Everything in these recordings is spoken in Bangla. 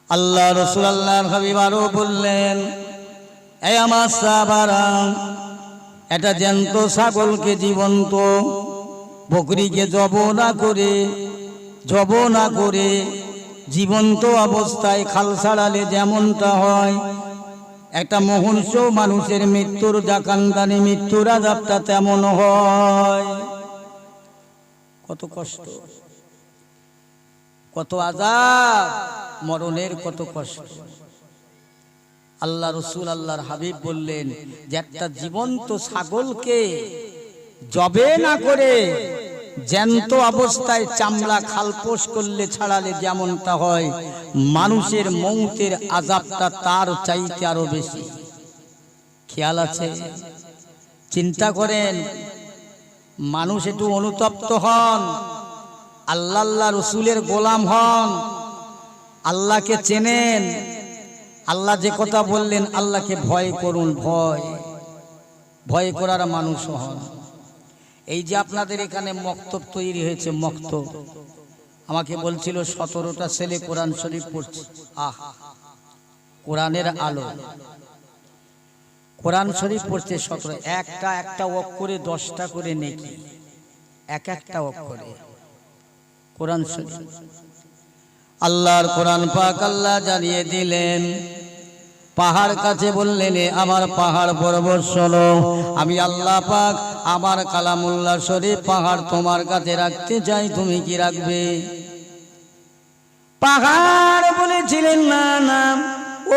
আল্লাহ রাসূল আল্লাহর হাবিব আরো বললেন, এই আমার সাহাবারা, এটা জ্যান্ত ছাগলকে জীবন্ত, বকরিকে জব না করে জীবন্ত অবস্থায় খাল ছাড়ালে যেমনটা হয়, একটা মহর্ষ মানুষের মৃত্যুর জাকান্দানি মৃত্যুর আযাবটা তেমন হয়। কত কষ্ট, কত আযাব, মরণের কত কষ্ট। আল্লাহ রাসূল আল্লাহর হাবিব বললেন যে একটা জীবন্ত ছাগলকে জবে না করে জ্যান্ত অবস্থায় চামড়া খালপোষ করলে ছাড়ালে যেমনটা হয়, মানুষের মৌতের আযাবটা তার চাইতে আরো বেশি। খেয়াল আছে? চিন্তা করেন, মানুষ একটু অনুতপ্ত হন, আল্লাহ রসুলের গোলাম হন, আল্লাহকে চেনেন, আল্লাহ যে কথা বললেন আল্লাহকে ভয় করুন, ভয় করার মানুষ হন। এই যে আপনাদের এখানে মক্তব তৈরি হয়েছে, মক্তব, আমাকে বলছিল 17টা ছেলে কোরআন শরীফ পড়ছে। কোরআনের আলো, কোরআন শরীফ পড়ছে 17, একটা অক্ষরে 10টা করে নেকি, একটা অক্ষরে কোরআন শরীফ। আল্লাহর কোরআন পাক আল্লাহ জানিয়ে দিলেন, পাহাড় কাছে বললেন, আমার পাহাড় পর্বত শোনো, আমি আল্লাহ পাক আমার কালামুল্লাহ শরীফ পাহাড় তোমার কাছে রাখতে চাই, তুমি কি রাখবে? পাহাড় বলেছিলেন, না না,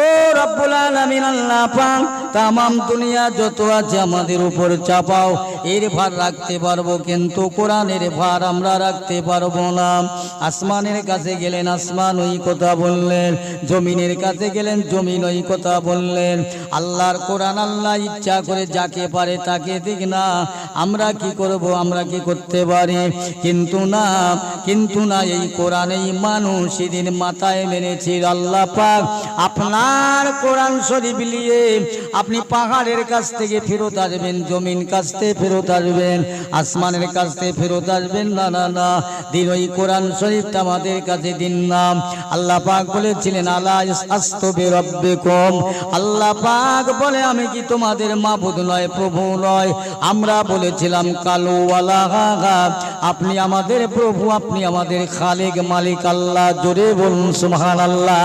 ও রব্বুল আলামিন আল্লাহ পাক, তামাম দুনিয়া যত আছে আমাদের উপর চাপাও, এর ভার রাখতে পারবো, কিন্তু কোরআনের ভার আমরা রাখতে পারবো না। আসমানের কাছে গেলেন, আসমান ওই কথা বললেন, জমিনের কাছে গেলেন, জমিন ওই কথা বললেন। আল্লাহর কোরআন আল্লাহ ইচ্ছা করে যাকে পারে তাকে দিক না, আমরা কি করব, আমরা কি করতে পারি? কিন্তু না, এই কোরআন এই মানুষ সেদিন মাথায় মেনেছিল। আল্লাহ পাক আপনার কোরআন শরীফ নিয়ে আপনি পাহাড়ের কাছ থেকে ফেরত আসবেন, জমিন কাছ থেকে ফেরত আসবেন, আসমানের কাছ থেকে ফেরত আসবেন না, না না, দিন ওই কোরআন শরীফটা আমাদের কাছে দিন না। আল্লাহ পাক বলেছিলেন, আলা আস্তাগফিরু রাব্বিকুম, আল্লাহ পাক বলে, আমি কি তোমাদের মাবুদ নয়, প্রভু নয়? আমরা বলেছিলাম কালু ওয়ালা গা, আপনি আমাদের প্রভু, আপনি আমাদের খালিক মালিক আল্লাহ। জোরে বলুন সুবহানাল্লাহ।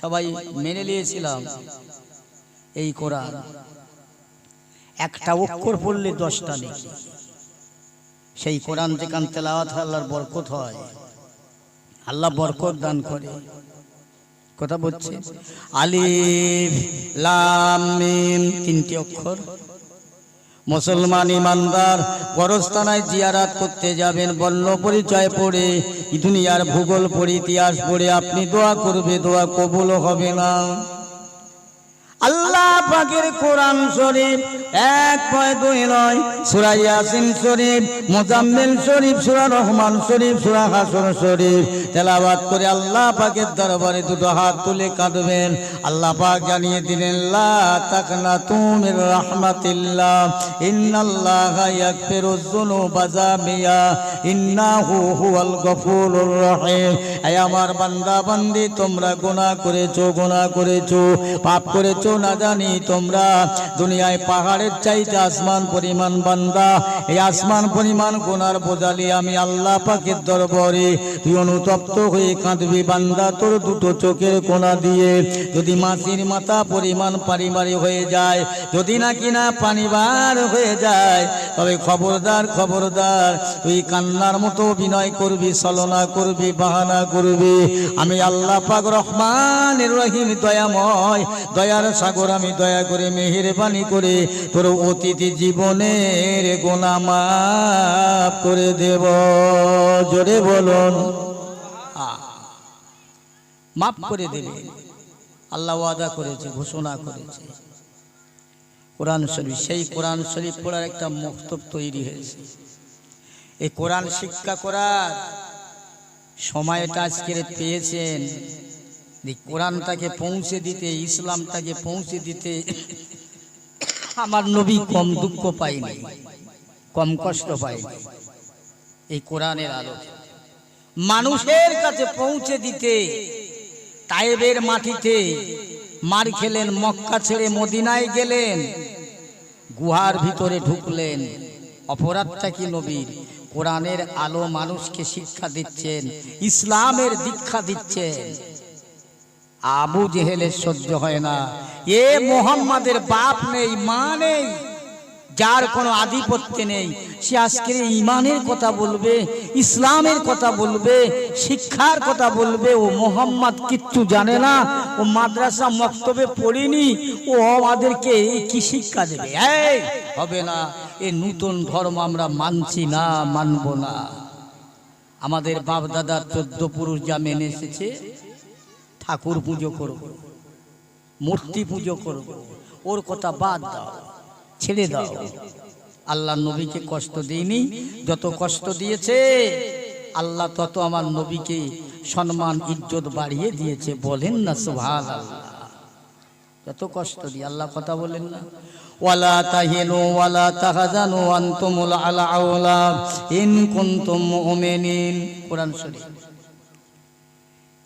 সবাই মেনে নিয়েছিলাম এই কোরআন। একটা অক্ষর পড়লে 10টা নেকি। সেই কোরআন যেখান তেলাওয়াত হয় আল্লাহর বরকত হয়, আল্লাহ বরকত দান করে। কথা বলছে, আলিফ লাম মিম, 3টি অক্ষর। মুসলমান ইমানদার গোরস্থানায় জিয়ারাত করতে যাবেন, বর্ণ পরিচয় পড়ে, দুনিয়ার ভূগোল পড়ে, ইতিহাস পড়ে আপনি দোয়া করবে, দোয়া কবুল হবে না। আল্লাহ পাকের কোরআন শরীফ 1.2 সূরা ইয়াসিন শরীফ, মুজাম্মিল শরীফ, সূরা রহমান শরীফ, সূরা হাসর শরীফ তেলাওয়াত করে আল্লাহ পাকের দরবারে দুটো হাত তুলে কাঁদবেন। আল্লাহ পাক জানিয়ে দিলেন, লা তাকনাতু মির রাহমাতিল্লাহ, ইন্নাল্লাহা ইয়াগফিরুয যুনুবা জামিয়া, ইন্নাহু হুয়াল গফুরুর রহিম। হে আমার বান্দা বান্দি, তোমরা গুনাহ করেছো, পাপ করেছো না জানি, তোমরা দুনিয়ায় পাহাড়ের চাইতে আসমান পরিমাণ বান্দা, এই আসমান পরিমাণ গুনার বোঝালি আমি আল্লাহ পাকের দরবারে তুই অনুতপ্ত হয়ে কাঁদবি বান্দা। তোর দুটো চোখের কোনা দিয়ে যদি মাছির মাথা পরিমাণ পারিমারি হয়ে যায়, যদি নাকি না পানিবার হয়ে যায়, তবে খবরদার তুই কান্নার মতো অভিনয় করবি, ছলনা করবি, বাহানা করবি। আমি আল্লাহ পাক রহমানের রহিম, দয়াময়, দয়ার সাগর, আমি দয়া করে মেহেরবানি করে তোর অতীত জীবনের গুনাহ মাফ করে দেব। জোরে বলুন, মাফ করে দেবে। আল্লাহ ওয়াদা করেছে, ঘোষণা করেছে। কোরআন শরীফ, সেই কোরআন শরীফ পড়ার একটা মক্তব তৈরি হয়েছে। এই কোরআন শিক্ষা করার সময়টা আজকে পেয়েছেন, কোরআনটাকে পৌঁছে দিতে, ইসলামটাকে পৌঁছে দিতে আমার নবী কম দুঃখ পায়নি, কম কষ্ট পায়নি। এই কোরআনের আলো মানুষের কাছে পৌঁছে দিতে তায়েবের মাটিতে মার খেলেন, মক্কা ছেড়ে মদিনায় গেলেন, গুহার ভিতরে ঢুকলেন। অপরাধটা কি নবীর? কোরআনের আলো মানুষকে শিক্ষা দিচ্ছেন, ইসলামের দীক্ষা দিচ্ছেন। আবু জেহেলের সহ্য হয় না, এ মোহাম্মদের বাপ নেই, মা নেই, যার কোনো আধিপত্য নেই, সে আজকের ইমানের কথা বলবে, ইসলামের কথা বলবে, শিক্ষার কথা বলবে। ও মোহাম্মদ কিচ্ছু জানে না, ও মাদ্রাসা মক্তবে পড়েনি, ও আমাদেরকে কি শিক্ষা দেবে? এই হবে না, এ নূতন ধর্ম আমরা মানছি না, মানব না। আমাদের বাপ দাদার 14 পুরুষ যা মেনে এসেছে, ঠাকুর পুজো করব, মূর্তি পুজো করব, ওর কথা বাদ দাও, ছেড়ে দাও। আল্লাহ নবীকে কষ্ট দেয়নি, যত কষ্ট দিয়েছে আল্লাহ তত আমার নবীকে সম্মান ইজ্জত বাড়িয়ে দিয়েছে। বলেন না সুবহানাল্লাহ। যত কষ্ট দিয়ে আল্লাহ কথা বলেন না, ওয়ালা তাহিনু ওয়ালা তাহজানু আনতুমুল আলাউলা ইন কুনতুম মুমিনিন। কোরআন শরীফ।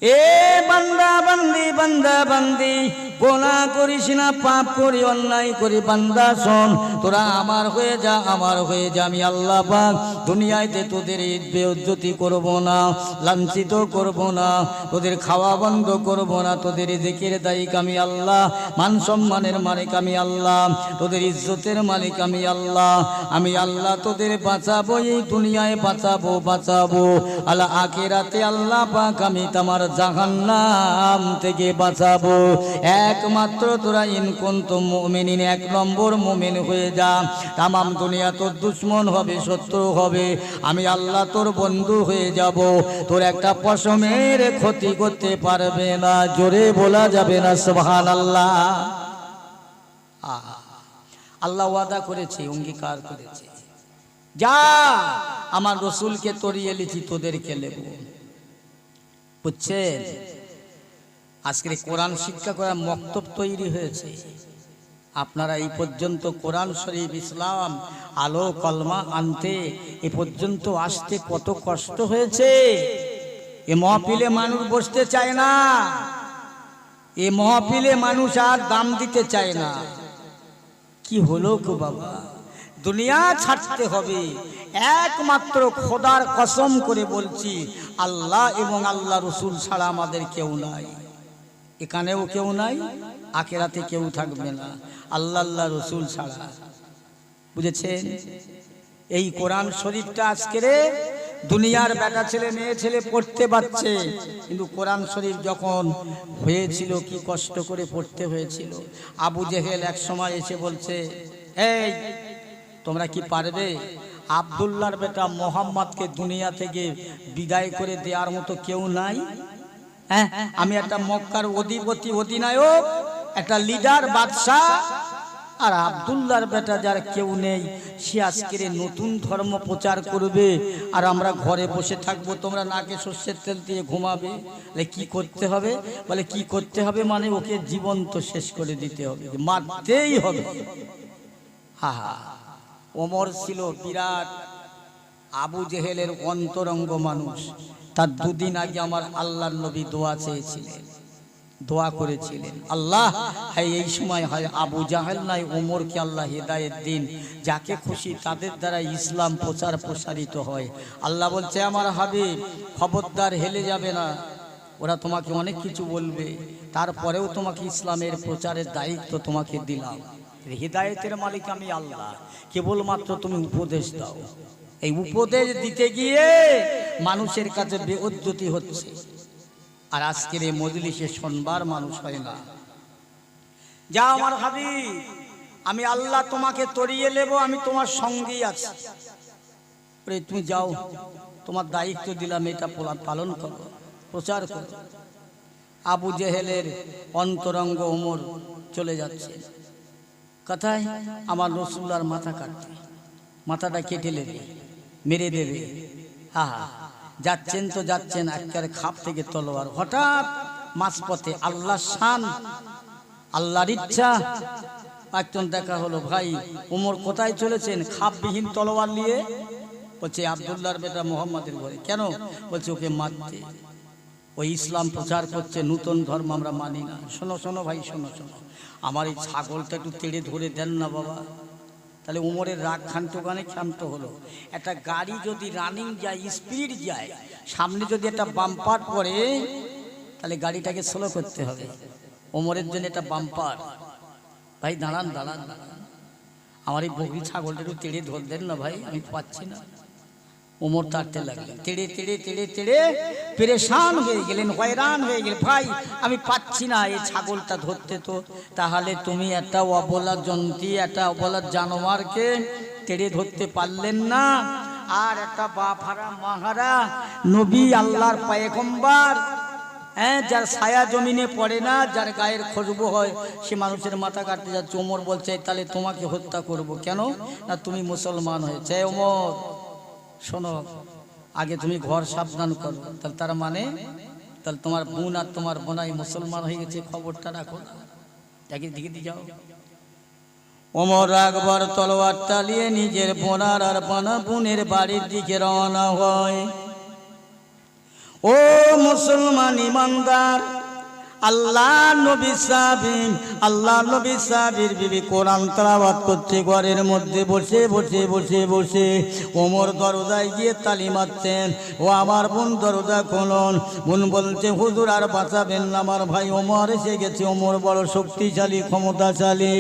এ বান্দা বান্দি, বান্দা বান্দি, গোনা করিস না, পাপ করি, অন্যায় করি, বান্দা শোন, তোরা আমার হয়ে যা, আমার হয়ে যা। আমি আল্লাহ পাক দুনিয়াতে তোদের বেইজ্জতি করব না, লাঞ্ছিত করব না, তোদের খাওয়া বন্ধ করব না, তোদের জিকির দায়িক আমি আল্লাহ, মান সম্মানের মালিক আমি আল্লাহ, তোদের ইজ্জতের মালিক আমি আল্লাহ। আমি আল্লাহ তোদের বাঁচাবো, এই দুনিয়ায় বাঁচাবো, বাঁচাবো, আল্লাহ আখিরাতে আল্লাহ পাক আমি তোমার জাহান্নাম থেকে বাঁচাবো। একমাত্র তোরা ইন কুনতুম মুমিনিন, 1 নম্বর মুমিন হয়ে যা। তামাম দুনিয়া তোর দুশ্মন হবে, শত্রু হবে, আমি আল্লাহ তোর বন্ধু হয়ে যাব। তোর একটা পশমের ক্ষতি করতে পারবে না, জোরে বলা যাবে না সুবহানাল্লাহ। আল্লাহ ওয়াদা করেছে, অঙ্গীকার করেছে, যা আমার রসুলকে তরিয়ে লিখি, তোদেরকে লেব। বুঝছেন? আজকে কোরআন শিক্ষা করার মক্তব তৈরি হয়েছে। আপনারা এই পর্যন্ত কোরআন শরীফ, ইসলাম, আলো কলমা আনতে এ পর্যন্ত আসতে কত কষ্ট হয়েছে। এ মহফিলে মানুষ বসতে চায় না, এ মহফিলে মানুষ আর দাম দিতে চায় না। কি হলো গো বাবা? দুনিয়া ছাড়তে হবে। একমাত্র খোদার কসম করে বলছি, আল্লাহ এবং আল্লাহ রসুল ছাড়া আমাদের কেউ নাই। এখানেও কেউ নাই, আখিরাতে কেউ থাকবে না, আল্লাহ আল্লাহ রসুল ছাড়া। বুঝেছেন? এই কোরআন শরীফটা আজকের দুনিয়ার বেটা ছেলে মেয়ে ছেলে পড়তে পারছে, কিন্তু কোরআন শরীফ যখন হয়েছিল কি কষ্ট করে পড়তে হয়েছিল। আবু জেহেল এক সময় এসে বলছে, এই তোমরা কি পারবে? আব্দুল্লাহর বেটা মোহাম্মদকে দুনিয়া থেকে বিদায় করে দেওয়ার মতো কেউ নাই? হ্যাঁ, আমি একটা মক্কার অধিপতি, অধিনায়ক, একটা লিডার, বাদশাহ, আর আব্দুল্লাহর বেটা যার কেউ নেই, সে আজকের নতুন ধর্ম প্রচার করবে আর আমরা ঘরে বসে থাকবো, তোমরা নাকে সর্ষের তেল দিয়ে ঘুমাবে। কি করতে হবে? বলে কি করতে হবে মানে ওকে জীবন্ত শেষ করে দিতে হবে, মারতেই হবে। হা হা। ওমর ছিল বিরাট আবু জেহেলের অন্তরঙ্গ মানুষ। তার 2 দিন আগে আমার আল্লাহর নবী দোয়া চেয়েছিলেন, দোয়া করেছিলেন, আল্লাহ হায় এই সময় হয় আবু জাহেল নাই, ওমরকে আল্লাহ হেদায়েত দিন, যাকে খুশি তাদের দ্বারা ইসলাম প্রচার প্রসারিত হয়। আল্লাহ বলছে, আমার হাবিব খবরদার, হেলে যাবে না, ওরা তোমাকে অনেক কিছু বলবে, তারপরেও তোমাকে ইসলামের প্রচারের দায়িত্ব তোমাকে দিলাম। হেদায়েতের মালিক আমি আল্লাহ, কেবলমাত্র তুমি উপদেশ দাও। এই উপদেশ দিতে গিয়ে মানুষের কাছে বেইজ্জতি হচ্ছে। আর আজকের এই মজলিসে শুনবার মানুষ হয় না। যা আমার হাবিব, আমি আল্লাহ তোমাকে তরিয়ে নেব, আমি তোমার সঙ্গেই আছি, তুমি যাও, তোমার দায়িত্ব দিলাম, এটা পালন করো, প্রচার করো। আবু জেহেলের অন্তরঙ্গ ওমর চলে যাচ্ছে, কথায় আমার রাসূলুল্লাহর মাথা কাটতে, মাথাটা কেটে নেবে, মেরে দেবে। হা হা, যাচ্ছেন তো যাচ্ছেন, একেবারে খাপ থেকে তলোয়ার। হঠাৎ মাঝপথে আল্লাহ শান, আল্লাহর ইচ্ছা, একজন দেখা হলো, ভাই ওমর কোথায় চলেছেন? খাপবিহীন তলোয়ার নিয়ে। বলছে আব্দুল্লাহর বেটা মোহাম্মদের ঘরে। কেন? বলছে ওকে মারতে। ওই ইসলাম প্রচার করছে, নূতন ধর্ম আমরা মানি না। শোনো শোনো ভাই, শোনো শোনো, আমার এই ছাগলটা একটু তেড়ে ধরে দেন না বাবা। তাহলে উমরের রাগ খানটোখানে ক্ষান্ত হলো। একটা গাড়ি যদি রানিং যায়, স্পিড যায়, সামনে যদি একটা বাম্পার পড়ে, তাহলে গাড়িটাকে স্লো করতে হবে। ওমরের জন্য একটা বাম্পার। ভাই দাঁড়ান দাঁড়ান দাঁড়ান, আমার এই বকরি ছাগলটা একটু তেড়ে ধর দেন না ভাই, আমি পাচ্ছি না। ওমর তাড়তে লাগলেন, তেড়ে তেড়ে তেড়ে তেড়ে পেরেশান হয়ে গেলেন, হয়রান হয়ে গেলেন। ভাই আমি পাচ্ছি না এই ছাগলটা ধরতে। তো তাহলে তুমি একটা অবলা জন্তুী, একটা অবলা জানোয়ারকে তেড়ে ধরতে পারলেন না? আর একটা বাফারা মাহারা নবী, আল্লাহর পয়গম্বর, হ্যাঁ, যার ছায়া জমিনে পড়ে না, যার গায়ের খুশবু হয়, সে মানুষের মাথা কাটতে যাচ্ছে। ওমর বলছে তাহলে তোমাকে হত্যা করব। কেন না তুমি মুসলমান হয়েছে। ওমর শোনো, আগে তুমি ঘর সাবধান করো। তাহলে তার মানে তাহলে তোমার বোন আর তোমার বোনাই মুসলমান হয়ে গেছে, খবরটা রাখো না, একই দিকে দিয়ে যাও। ওমর একবার তলোয়ার চালিয়ে নিজের বোনার আর বোনের বাড়ির দিকে রওনা হয়। ও মুসলমান ইমানদার, আল্লাহ নবী সাহাবী, আল্লাহ নবী সাহাবীর বিবি কোরআন তেলাওয়াত করছে ঘরের মধ্যে বসে বসে বসে বসে। ওমর দরজায় গিয়ে তালি মারছেন, ও আমার বোন দরজা খুলুন। বোন বলছে হুজুর আর বাঁচাবেন না, আমার ভাই ওমর এসে গেছে। ওমর বড় শক্তিশালী, ক্ষমতাশালী।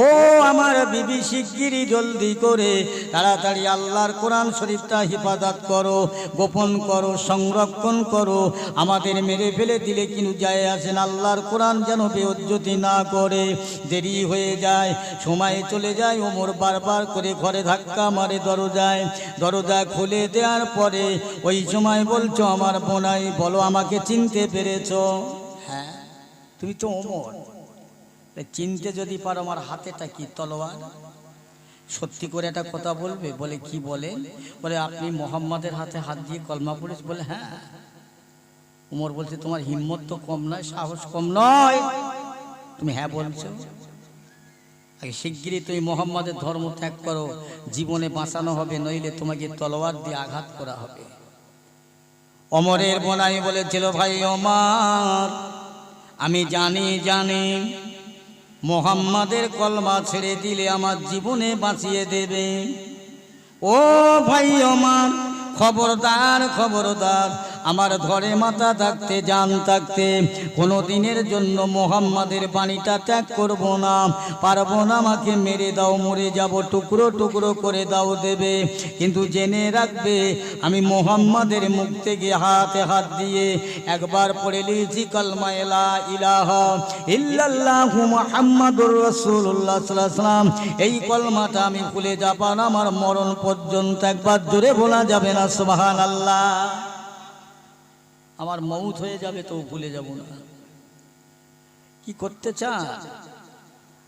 ও আমার বিবি শিগগিরই জলদি করে তাড়াতাড়ি আল্লাহর কোরআন শরীফটা হেফাজত করো, গোপন করো, সংরক্ষণ করো। আমাদের মেরে ফেলে দিলে কিন্তু যায় আসে না, আল্লাহর কোরআন যেন বেইজ্জতি না করে। দেরি হয়ে যায়, সময় চলে যায়। ওমর বারবার করে ঘরে ধাক্কা মারে দরজায়। দরজা খুলে দেওয়ার পরে ওই সময় বলছো আমার বোনাই, বলো আমাকে চিনতে পেরেছো? হ্যাঁ তুমি তো ওমর। চিনতে যদি পারো, আমার হাতেটা কি তলোয়ার? সত্যি করে একটা কথা বলবে? বলে কি বলেন? বলে আপনি মোহাম্মদের হাতে হাত দিয়ে কলমা পড়েছ। বলে হ্যাঁ। উমর বলছে তোমার হিম্মত তো কম নয়, সাহস কম নয়, তুমি হ্যাঁ বলছো? আগে শিগগিরই তুমি মোহাম্মদের ধর্ম ত্যাগ করো, জীবনে বাঁচানো হবে, নইলে তোমাকে তলোয়ার দিয়ে আঘাত করা হবে। ওমরের বোনাই বলেছিল ভাই ওমর, আমি জানি মোহাম্মদের কলমা ছেড়ে দিলে আমার জীবনে বাঁচিয়ে দেবে। ও ভাই ওমর, খবরদার খবরদার, আমার ঘরে মাথা থাকতে জান থাকতে কোনো দিনের জন্য মোহাম্মদের বাণীটা ত্যাগ করব না, পারবো না। আমাকে মেরে দাও, মরে যাব, টুকরো টুকরো করে দাও দেবে, কিন্তু জেনে রাখবে আমি মোহাম্মদের মুখ থেকে হাতে হাত দিয়ে একবার পড়ে নিয়েছি কালমা লা ইলাহা ইল্লাল্লাহু মুহাম্মাদুর রাসূলুল্লাহ সাল্লাল্লাহু আলাইহি ওয়াসাল্লাম। এই কলমাটা আমি ভুলে যাব না, আমার মরণ পর্যন্ত একবার জোরে বলা যাবে না সুবহানাল্লাহ। আমার মউত হয়ে যাবে তো ভুলে যাব না। কি করতে চান?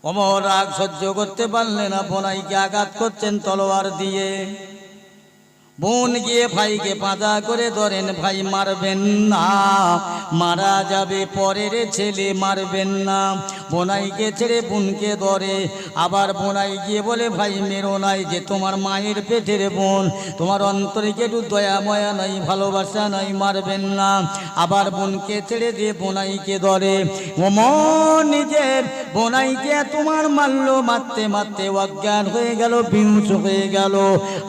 ওমর রাগ সহ্য করতে পারলেন না, বোনাইকে আঘাত করছেন তলোয়ার দিয়ে। বোন গিয়ে ভাইকে পাঁজা করে ধরেন, ভাই মারবেন না, মারা যাবে পরের ছেলে, মারবেন না। বোনাইকে ছেড়ে বোনকে ধরে, আবার বোনাই গিয়ে বলে ভাই মেরো নাই, যে তোমার মায়ের পেটের বোন, তোমার অন্তরে একটু দয়া ময়া নাই, ভালোবাসা নাই, মারবেন না। আবার বোনকে ছেড়ে দিয়ে বোনাইকে ধরে। ওমর নিজের বোনাইকে তোমার মারলো, মারতে মারতে অজ্ঞান হয়ে গেল, বিমুখ হয়ে গেল,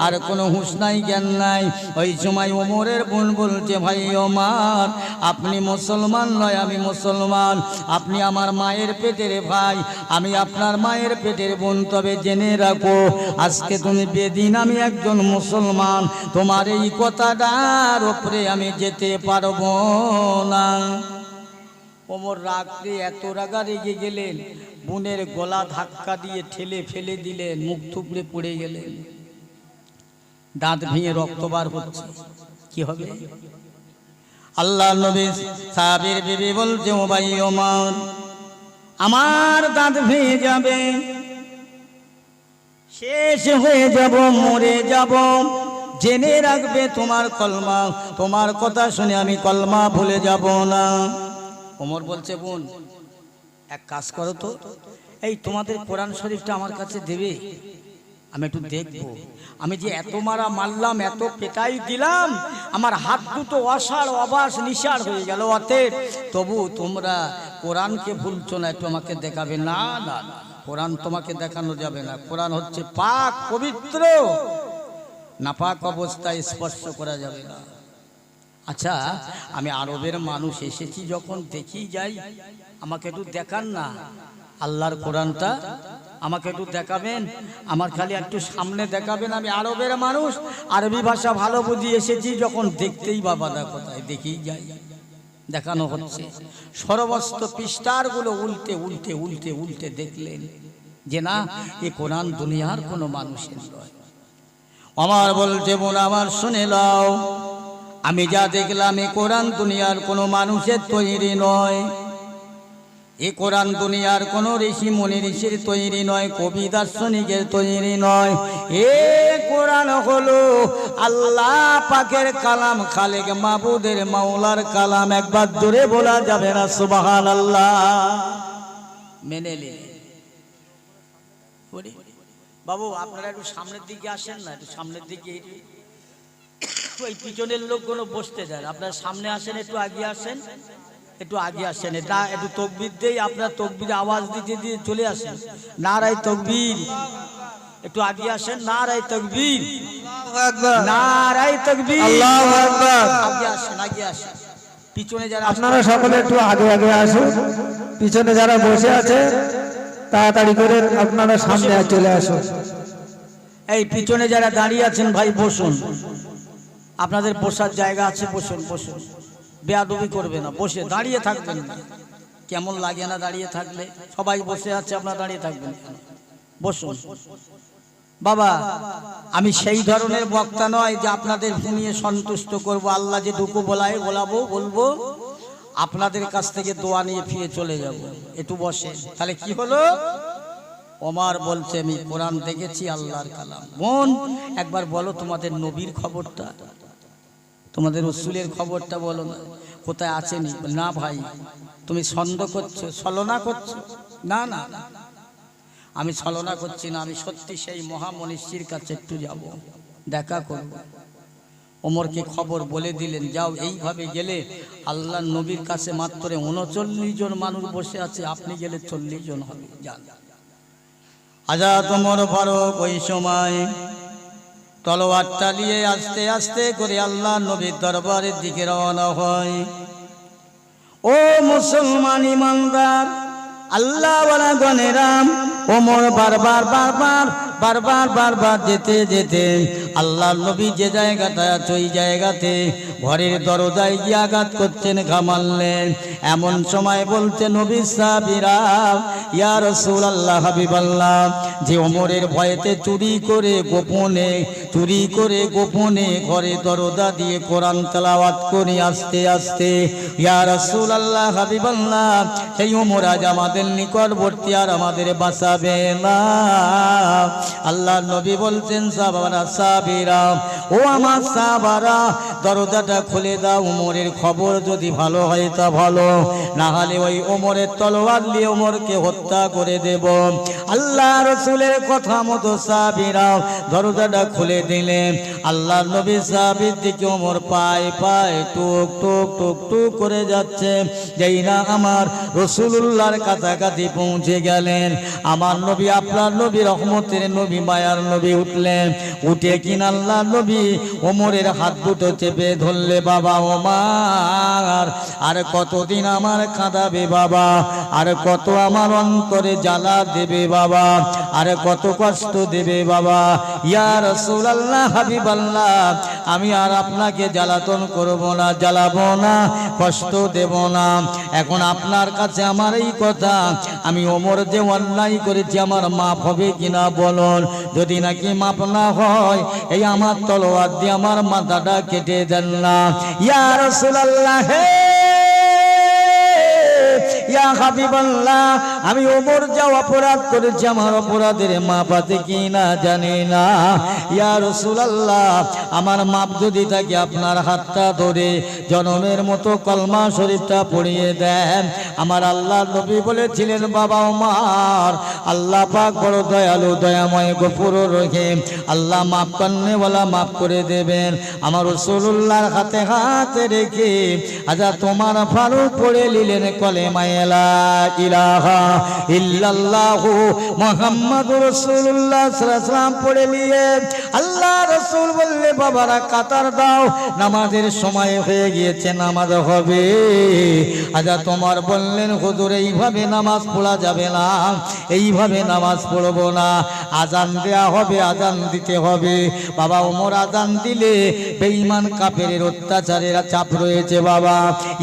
আর কোনো হুঁশ নাই, জ্ঞান নাই। ওই সময় ওমরের বোন বলছে ভাই ওমর, আপনি মুসলমান নয়, আমি মুসলমান, আপনি আমার মায়ের পেটের ভাই, আমি আপনার মায়ের পেটের বোন। তবে জেনে রাখো, আজকে তুমি বেদিন, আমি একজন মুসলমান, তোমার এই কথাটার উপরে আমি যেতে পারবো না। ওমর রাগতে এত রাগা রেগে গেলেন, বোনের গলা ধাক্কা দিয়ে ঠেলে ফেলে দিলেন, মুখ থুবড়ে পড়ে গেলেন, দাঁত ভেঙে রক্ত বার হচ্ছে। কি হবে? আল্লাহ নবী সাহাবীর বিবি বলছে ও ভাই ওমর, আমার দাঁত ভেঙে যাবে, শেষ হয়ে যাব, মরে যাব, জেনে রাখবে তোমার কলমা, তোমার কথা শুনে আমি কলমা ভুলে যাব না। ওমর বলছে বোন এক কাজ করো তো, এই তোমাদের কোরআন শরীফটা আমার কাছে দেবে? আমি একটু দেখবো, আমি যে এত মারা মারলাম, এত পেটাই দিলাম, আমার হাত দুটো অসাড় অবাস নিশার হয়ে গেল, অতএব তবু তোমরা কোরআনকে ভুলছো না, একটু আমাকে দেখাবে? না না, কোরআন তোমাকে দেখানো যাবে না। কোরআন হচ্ছে পাক পবিত্র, নাপাক অবস্থায় স্পর্শ করা যাবে না। আচ্ছা, আমি আরবের মানুষ, এসেছি যখন দেখি যাই, আমাকে একটু দেখান না আল্লাহর কোরআনটা, আমাকে একটু দেখাবেন, আমার খালি একটু সামনে দেখাবেন। আমি আরবের মানুষ, আরবি ভাষা ভালো বুঝি, এসেছি যখন দেখতেই বা বাধা কোথায়, দেখি যাই। দেখানো হচ্ছে সর্বস্ত পৃষ্ঠারগুলো উল্টে উল্টে উল্টে উল্টে দেখলেন যে না, এ কোরআন দুনিয়ার কোনো মানুষের নয়। আমার বলছে বোন আমার শুনে নাও, আমি যা দেখলাম এ কোরআন দুনিয়ার কোনো মানুষের তৈরি নয়, এ কোরআন দুনিয়ার কোনো ঋষি মুনি ঋষির তৈরি নয়, কবি দার্শনিকের তৈরি নয়। এ কোরআন হলো আল্লাহ পাকের কালাম, খালেক মাবুদের মাওলার কালাম। একবার জোরে বলা যাবে না সুবহানাল্লাহ? মেনে নিন বাবু, আপনারা একটু সামনের দিকে আসেন না, একটু সামনের দিকে। ওই পিছনের লোকগুলো বসতে দেন, আপনারা সামনে আসেন, একটু আগে আসেন, একটু আগে আসেন। এটা একটু তকবীর দেই, আপনার তকবীর আওয়াজ দিতে দিয়ে চলে আসেন। নারায়ে তাকবীর, একটু আগে আসেন। নারায়ে তাকবীর, নারায়ে তাকবীর, আল্লাহু আকবার। আগে আসেন, আগে আসেন। পিছনে যারা, আপনারা সকলে একটু আগে আগে আসুন। পিছনে যারা বসে আছে তাড়াতাড়ি করে আপনারা সামনে চলে আসুন। এই পিছনে যারা দাঁড়িয়ে আছেন ভাই বসুন, আপনাদের বসার জায়গা আছে, বসুন বসুন, বেয়াদবি করবে না, বসে দাঁড়িয়ে থাকবেন না। কেমন লাগে না দাঁড়িয়ে থাকলে? সবাই বসে আছে, আপনারা দাঁড়িয়ে থাকবেন, বসুন। বাবা, আমি সেই ধরনের বক্তা নয় যে আপনাদের শুনিয়ে সন্তুষ্ট করব। আল্লাহ যেটুকু বলায় বলবো, আপনাদের কাছ থেকে দোয়া নিয়ে ফিরে চলে যাব। একটু বসে, তাহলে কি হলো? ওমর বলছে আমি কোরআন দেখেছি, আল্লাহর কালাম। বোন, একবার বলো তোমাদের নবীর খবরটা, তোমাদের রাসূলের খবরটা বলো না, কোথায় আছেনি? না ভাই, তুমি ছন্দ করছো, ছলনা করছো। না না, আমি ছলনা করছি না, আমি সত্যি সেই মহামনীষীর কাছে একটু যাব, দেখা করব। ওমরকে খবর বলে দিলেন, যাও। এইভাবে গেলে আল্লাহর নবীর কাছে মাত্র 39 জন মানুষ বসে আছে, আপনি গেলে 40 জন হবে। যান। আজাদ ওমর ফারুক ওই সময় তলোয়ার চালিয়ে আস্তে আস্তে করে আল্লাহ নবীর দরবারের দিকে রওনা হয়। ও মুসলমান ইমানদার, আল্লাহওয়ালা গণেরাম, ওমর বারবার বারবার বারবার বারবার যেতে যেতে আল্লাহ নবী যে জায়গাটা আছে ওই জায়গাতে ঘরের দরজায় গিয়ে আঘাত করছেন, ঘামালেন। এমন সময় বলতে নবী সাহাবীরা, ইয়া রাসূলুল্লাহ, হাবিবাল্লাহ, যে ওমরের ভয়েতে চুরি করে গোপনে ঘরে দরজা দিয়ে কোরআন তেলাওয়াত করি আস্তে আস্তে, ইয়া রাসূলুল্লাহ, হাবিবাল্লাহ, সেই ওমর আজ আমাদের নিকটবর্তী, আর আমাদের বাঁচাবে না। আল্লাহ নবী বলছেন, সাহাবীরা, ও আমার সাহাবারা, দরজাটা খুলে দাও। ওমরের খবর যদি ভালো হয় তা ভালো, না হলে ওই ওমরের তলোয়ার নিয়ে ওমরকে হত্যা করে দেব। আল্লাহ রাসূলের কথা মতো সাহাবীরা দরজাটা খুলে দিলেন। আল্লাহ নবী সাহাবীর দিকে ওমর পায়ে পায়ে টুক টুক টুক টুক করে যাচ্ছে। যেই না আমার রাসূলুল্লাহর কাছাকাছি পৌঁছে গেলেন, আমার নবী, আপনার নবী, রহমতের নবী, মায়ার নবী উঠলেন। উঠে কিনা আল্লাহ নবী ওমরের হাত দুটো চেপে ধরলে, বাবা ওমর, আর কতদিন আমার কাঁদাবে বাবা, আর কত আমার অন্তরে জ্বালা দেবে বাবা, আর কত কষ্ট দেবে বাবা। ইয়া রাসূলুল্লাহ, হাবিবাল্লাহ, আমি আর আপনাকে জ্বালাতন করব না, জ্বালাবো না, কষ্ট দেব না। এখন আপনার কাছে আমার এই কথা, আমি ওমর যে অন্যায় করেছি আমার মাফ হবে কিনা বলুন। যদি নাকি মাফ না হয়, এই আমার তলোয়ার দিয়ে আমার মাথাটা কেটে দেন না। ইয়া রাসূলুল্লাহ, ইয়া হাবিবাল্লাহ, আমি ওমর যা অপরাধ করেছি আমার অপরাধের মাপ আছে কি না জানি না। ইয়া রাসূলুল্লাহ, আমার মাপ যদি থাকে আপনার হাতটা ধরে জনমের মতো কলমা শরীফটা পড়িয়ে দেন। আমার আল্লাহ নবী বলেছিলেন, বাবা ওমর, আল্লাহ পাক বড় দয়ালু, দয়াময়, গফুর রহিম, আল্লাহ মাফ করনেওয়ালা, মাফ করে দেবেন। আমার রাসূলুল্লাহর হাতে হাত রেখে আজা তোমার ফারুক পড়ে নিলেন কলেমা লা ইলাহা ইল্লাল্লাহু মুহাম্মাদুর রাসূলুল্লাহ সাল্লাল্লাহু আলাইহি ওয়াসাল্লাম পড়ে নিয়ে আল্লাহ রাসূল বললে, বাবারা কাতার দাও, নামাজের সময় হয়ে গিয়েছে, নামাজ হবে। আজা তোমার বললেন, হুজুর এইভাবে নামাজ পড়া যাবে না, এইভাবে নামাজ পড়বো না, আজান দেয়া হবে, আজান দিতে হবে। বাবা ওমর আজান দিলে বেঈমান কাফেরের অত্যাচারের চাপ রয়েছে। বাবা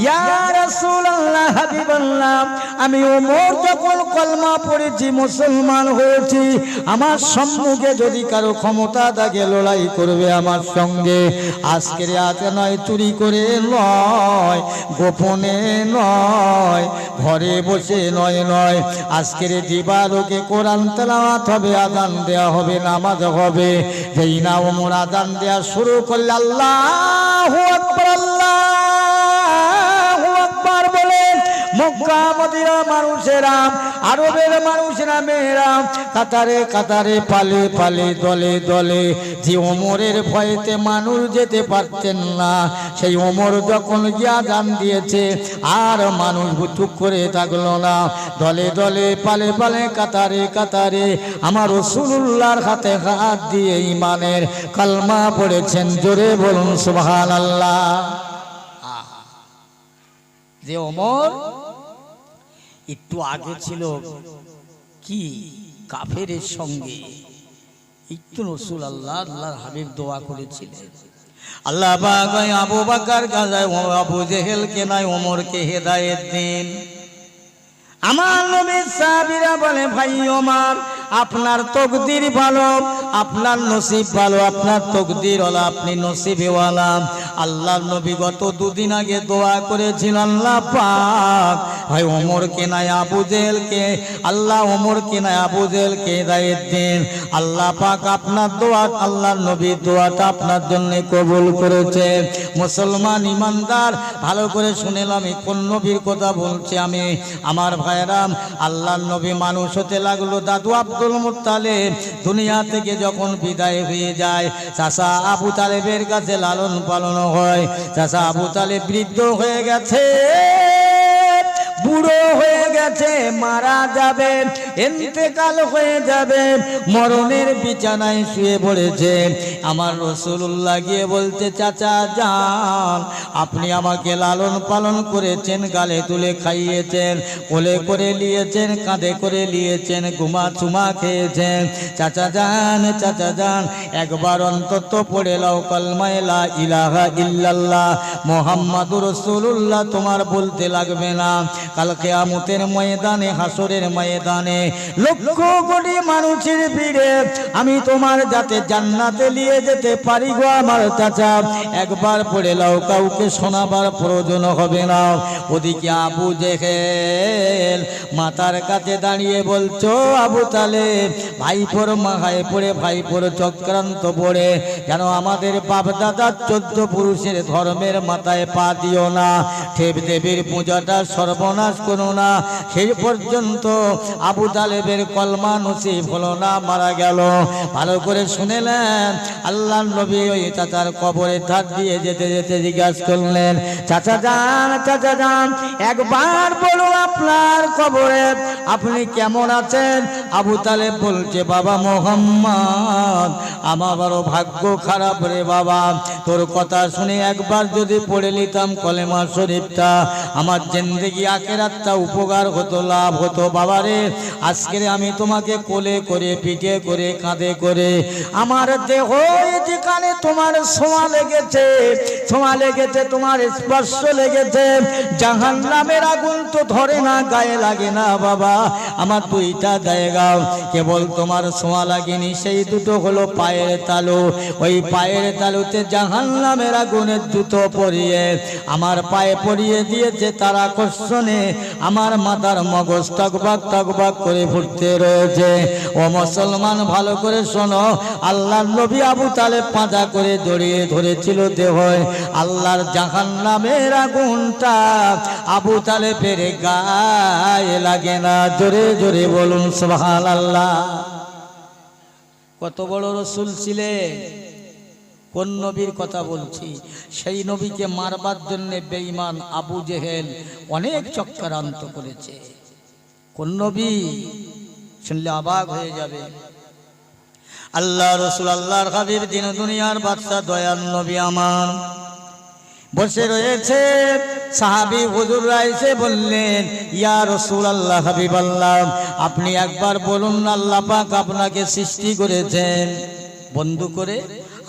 ইয়া রাসূলুল্লাহ, হাবিবাল্লাহ, আমি ওমর যখন কলমা পড়েছি, মুসলমান হয়েছি, আমার সম্মুখে যদি কারো ক্ষমতা থাকে লড়াই করবে আমার সঙ্গে, আজকের রাতে নয়, চুরি করে নয়, গোপনে নয়, ঘরে বসে নয়, আজকের দিবালোকে কোরআন তেলাওয়াত হবে, আজান দেয়া হবে, নামাজ হবে। যেই না ওমর আজান দেয়া শুরু করলে আল্লাহু আকবার, আল্লাহু আকবার বলে মক্কা মদিনা মানুষেরা, আরবের মানুষেরা, মেয়েরা কাতারে কাতারে, পালে পালে, দলে দলে, যে ওমরের ভয়েতে মানুষ যেতে পারতেন না, সেই ওমর যখন গিয়া আজান দিয়েছে আর মানুষ চুপ করে থাকলো না, দলে দলে, পালে পালে, কাতারে কাতারে আমার রাসূলুল্লাহর হাতে হাত দিয়ে ঈমানের কালমা পড়েছেন। জোরে বলুন সুবহানাল্লাহ। যে ওমর একটু আগে ছিল কি কাফেরের সঙ্গে, একটু রাসূলুল্লাহ আল্লাহর হাবিব দোয়া করেছিলেন, আল্লাহ পাক আবু বকর গাজায় আবু জেহেলকে নয় ওমরকে হেদায়েত দিন। আমার নবীর সাহাবীরা বলে, ভাই ওমর, আপনার তকদির ভালো, আপনার নসিব ভালো, আপনার তকদির ওয়ালা, আপনি নসিবেওয়ালা। আল্লাহর নবী গত দুদিন আগে দোয়া করেছিলেন, আল্লাহ পাক ভাই ওমরকে নাই আবু জেহেলকে, আল্লাহ ওমরকে নাই আবু জেহেলকে হেদায়েত দিন। আল্লাহ পাক আপনার দোয়া, আল্লাহর নবীর দোয়াটা আপনার জন্য কবুল করেছে। মুসলমান ইমানদার, ভালো করে শুনেলাম কোন নবীর কথা বলছি আমি। আমার ভাইরাম, আল্লাহর নবী মানুষ হতে লাগলো, দাদু আব্দুল মুত্তালিব দুনিয়া থেকে যখন বিদায় হয়ে যায়, চাচা আবু তালেবের কাছে লালন পালন হয়। চাচা আবু তালেব বৃদ্ধ হয়ে গেছে, বুড়ো হয়ে গেছে, মারা যাবে, ইন্তেকাল হয়ে যাবে, মরণের বিছানায় শুয়ে পড়েছে। আমার রাসূলুল্লাহ গিয়ে বলতে, চাচা যান, আপনি আমাকে লালন পালন করেছেন, গালে তুলে খাইয়েছেন, কোলে করে নিয়েছেন, কাঁধে করে নিয়েছেন, ঘুমা চুমা খেয়েছেন। চাচা যান, চাচা যান, একবার অন্তত পড়ে লাও কালমা লা ইলাহা ইল্লাল্লাহ মুহাম্মাদুর রাসূলুল্লাহ, তোমার বলতে লাগবে না। কাল কিয়ামতের ময়দানে, হাসরের ময়দানে লক্ষ কোটি মানুষের ভিড়ে আমি তোমার যাতে জান্নাতে নিয়ে যেতে পারি গো আমার চাচা, একবার পড়ে লাও, কাউকে শোনাবার প্রয়োজন হবে না। ওদিকে আবু জেহেল মাতার কাছে দাঁড়িয়ে বলছো, আবু তালেব ভাইপোর মাথায় পড়ে, ভাইপোর চক্রান্ত পড়ে যেন আমাদের বাপ দাদার 14 পুরুষের ধর্মের মাথায় পা দিও না, ঠেপ দেবীর পূজাটা সর্বনাশ করো না। সেই পর্যন্ত আবু তালেবের কলমা নসিব হলো না, মারা গেল। ভালো করে শুনেলেন, আল্লাহর নবী ওই চাচার কবরে ধার দিয়ে যেতে যেতে জিজ্ঞাসা করলেন, চাচা যান, চাচা যান, একবার বলুন আপনার কবরে আপনি কেমন আছেন? আবু তালেব বলছে, বাবা মুহাম্মদ, আমার বড় ভাগ্য খারাপ রে বাবা, তোর কথা শুনে একবার যদি পড়ে নিতাম কলেমা শরীফটা, আমার জিন্দেগি আখিরাতটা উপকার হতো, লাভ হতো। বাবা রে, আজকে আমি তোমাকে কোলে করে, পিঠে করে, কাঁধে করে, আমার দেহ যেখানে তোমার ছোঁয়া লেগেছে, ছোঁয়া লেগেছে, তোমার স্পর্শ লেগেছে, জাহান্নামের আগুন তো ধরে না, গায়ে লাগে না বাবা। আমার দুইটা জায়গা কেবল তোমার ছোঁয়া লাগেনি, সেই দুটো হলো পায়ের তালু। ওই পায়ের তালুতে জাহান জাহান্নামের আগুনের জুতো পরিয়ে আমার পায়ে পরিয়ে দিয়েছে, তার আকর্ষণে আমার মাথার মগজ টকবাক টকবাক করে ফুটতে রয়েছে। ও মুসলমান, ভালো করে শোনো, আল্লাহর নবী আবু তালেব পাঁজা করে জড়িয়ে ধরেছিল দেহ। আল্লাহর জাহান্নামের আগুনটা আবু তালেবের গায়ে লাগে না। জোরে জোরে বলুন সুবহানাল্লাহ। কত বড় রসুল ছিলেন! কোন নবীর কথা বলছি? সেই নবীকে মারবার জন্য বেঈমান আবু জেহেল অনেক চক্রান্ত করেছে। কোন নবী? শুনলে অবাক হয়ে যাবে। আল্লাহ রসুল, আল্লাহর হাবিব, দিন দুনিয়ার বাদশা, দয়ার নবী আমার বসে রয়েছে। সাহাবী হুজুররা এসে বললেন, ইয়া রাসূলুল্লাহ, হাবিবাল্লাহ, আপনি একবার বলুন, আল্লাহ পাক আপনাকে সৃষ্টি করেছেন বন্ধু করে,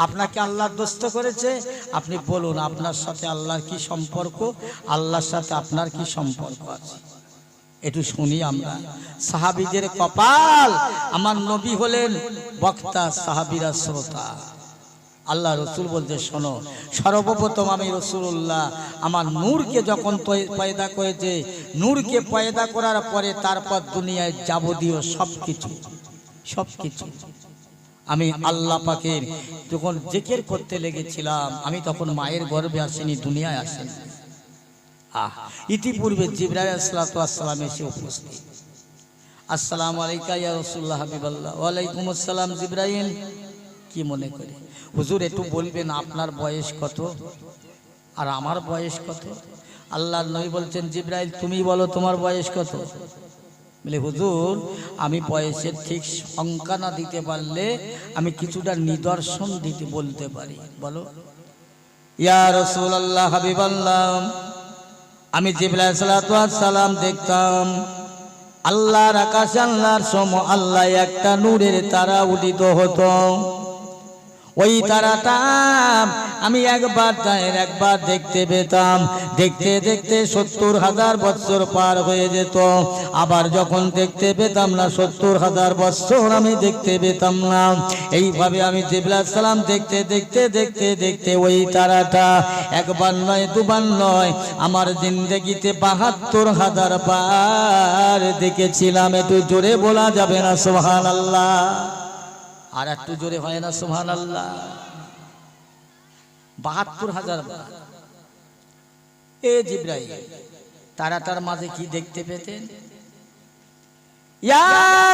আপনাকে আল্লাহ দোস্ত করেছে, আপনি বলুন আপনার সাথে আল্লাহর কি সম্পর্ক, আল্লাহর সাথে আপনার কি সম্পর্ক আছে, একটু শুনি আমরা। সাহাবীদের কপাল, আমার নবী হলেন বক্তা, সাহাবীরা শ্রোতা। আল্লাহ রসুল বলতে, শোনো, সর্বপ্রথম আমি রসুল্লাহ আমার নূরকে যখন পয়দা করেছে, নূরকে পয়দা করার পরে তারপর দুনিয়ায় যাবতীয় সবকিছু আমি আল্লাহ পাকের যখন জিকির করতে লেগেছিলাম, আমি তখন মায়ের গর্ভে আসেনি, দুনিয়ায় আসেনি। ইতিপূর্বে জিবরাইল আলাইহিস সালাম এসে উপস্থিত। আসসালামু আলাইকা ইয়া রাসূলুল্লাহ, হাবিবাল্লাহ। ওয়া আলাইকুম আসসালাম জিবরাইল। কি মনে করে, হুজুর একটু বলবেন আপনার বয়স কত আর আমার বয়স কত? আল্লাহর নবী বলছেন, জিবরাইল তুমি বলো তোমার বয়স কত? বলে, হুজুর আমি বয়সের ঠিক সংখ্যা না দিতে পারলে আমি কিছুটা নিদর্শন বলতে পারি। বলো। ইয়া রাসূলুল্লাহ, হাবিবাল্লাহ, আমি জিবরাইল আলাইহিস সালাম দেখতাম আল্লাহর আকাশে, আল্লাহর আল্লাহ একটা নূরের তারা উদিত হতো। ওই তারাটা আমি একবার দেখতে পেতাম, দেখতে দেখতে 70,000 বছর পার হয়ে যেত। আবার যখন দেখতে পেতাম না, 70,000 বছর আমি দেখতে পেতাম না। এইভাবে আমি জিবরাইল সালাম দেখতে দেখতে দেখতে দেখতে ওই তারাটা একবার নয়, দুবার নয়, আমার জিন্দেগিতে 72,000 বার দেখেছিলাম। একটু জোরে বলা যাবে না সুবহানাল্লাহ? আর একটু জোরে হয় না সুবহানাল্লাহ? 72,000 বার। এ জিবরাইল তারাটার মাঝে কি দেখতে পেতেন? ইয়া